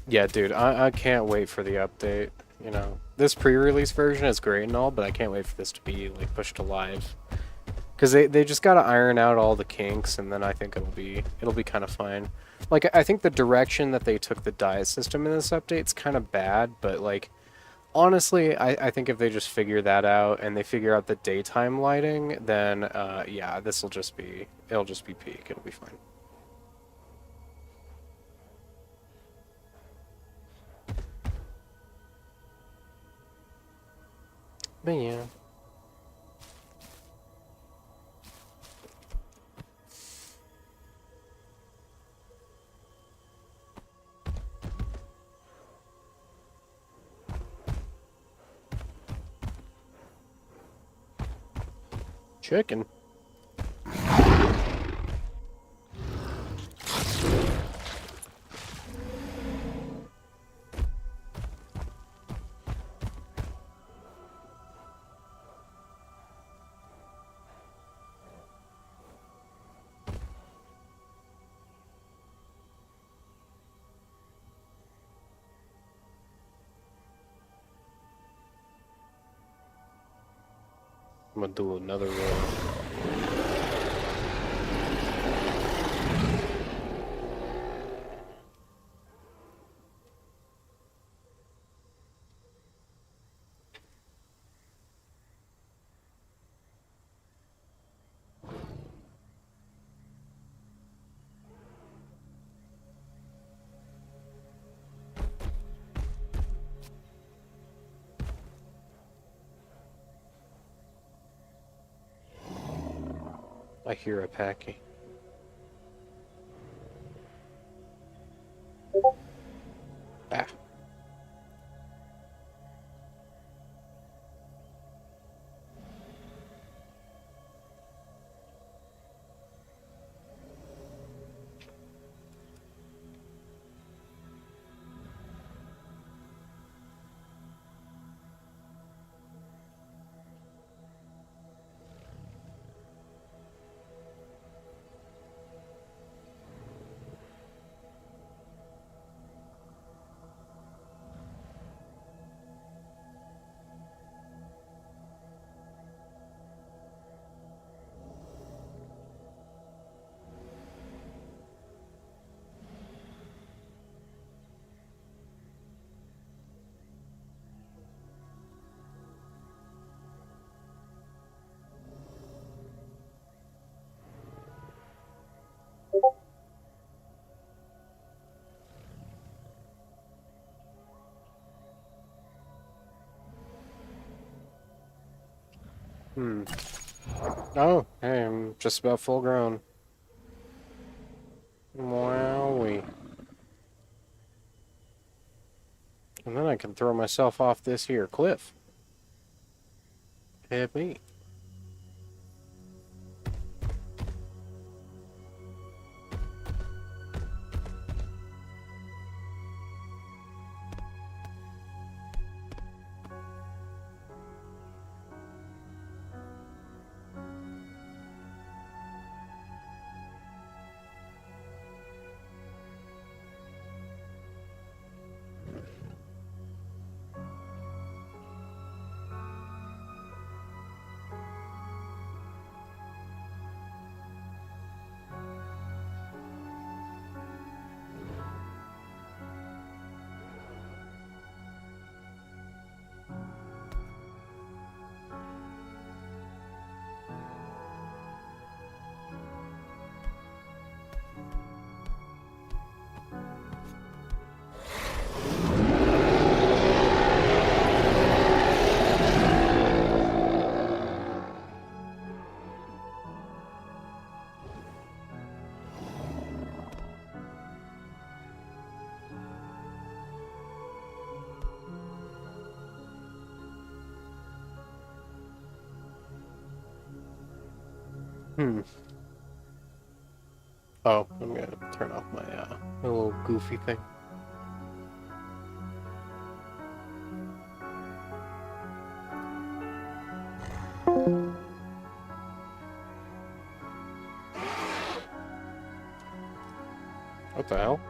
Speaker 1: Yeah, dude, I can't wait for the update. You know, this pre-release version is great and all, but I can't wait for this to be like pushed to live. Because they just gotta iron out all the kinks, and then I think it'll be kind of fine. Like I think the direction that they took the diet system in this update's kind of bad, but like honestly, I think if they just figure that out and they figure out the daytime lighting, then yeah, it'll just be peak. It'll be fine. But yeah. Chicken. I'm gonna do another one. I hear a packy. Ah. Hmm. Oh, hey, I'm just about full grown. Wowie. And then I can throw myself off this here cliff. Hit me. Hmm. Oh, I'm gonna turn off my, my little goofy thing. What the hell?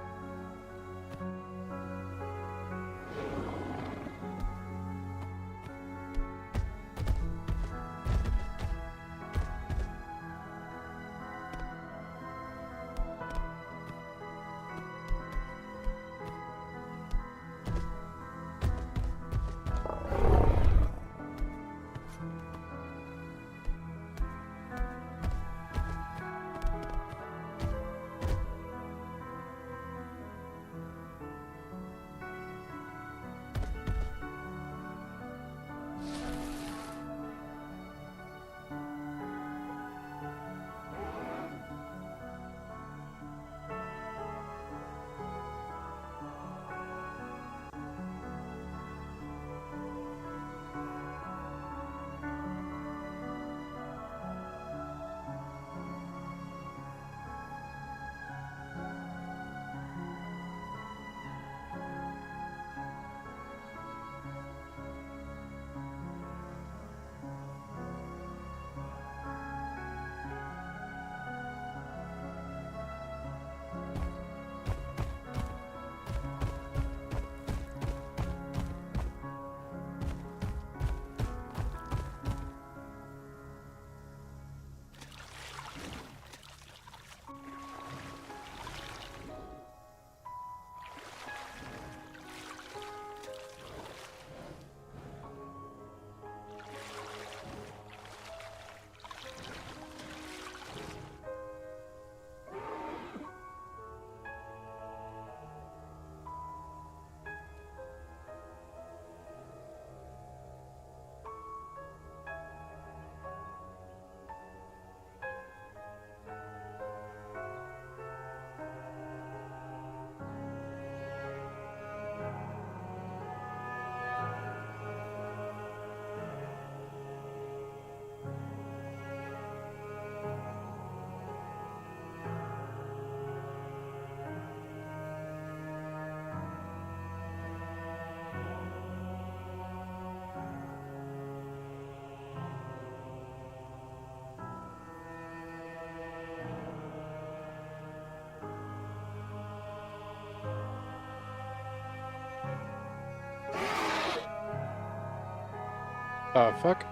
Speaker 1: Oh, fuck.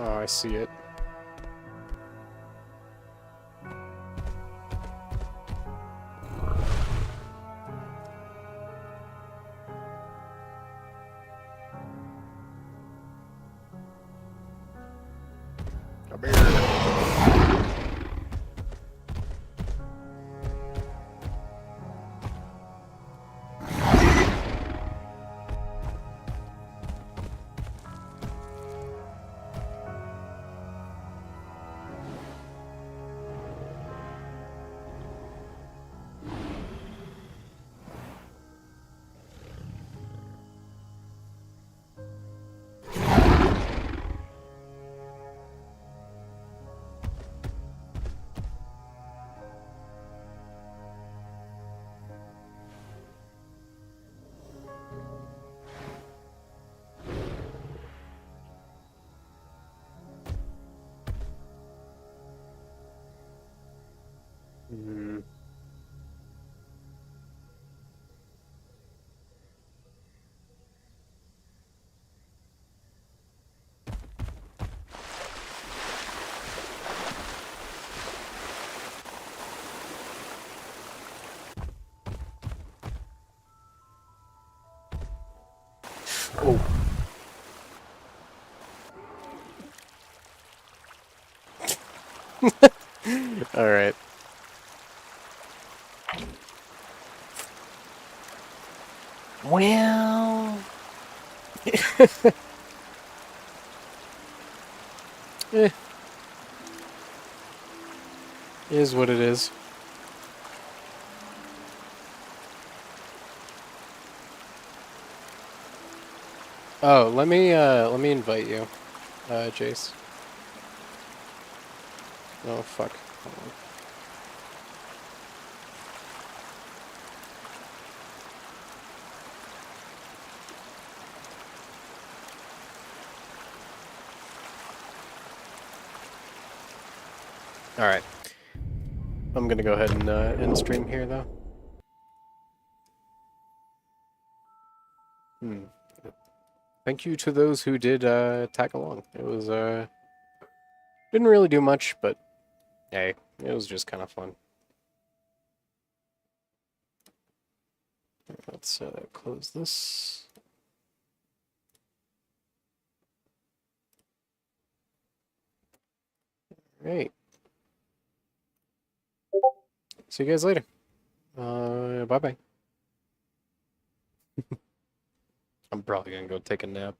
Speaker 1: Oh, I see it. Come here. Hmm. Oh. Alright. Well. Eh. Is what it is. Oh, let me invite you, Jace. Oh fuck. Hold on. All right. I'm gonna go ahead and end stream here though. Hmm. Thank you to those who did tag along. It was didn't really do much, but hey, it was just kind of fun. Let's close this. All right. See you guys later. Bye bye. I'm probably gonna go take a nap.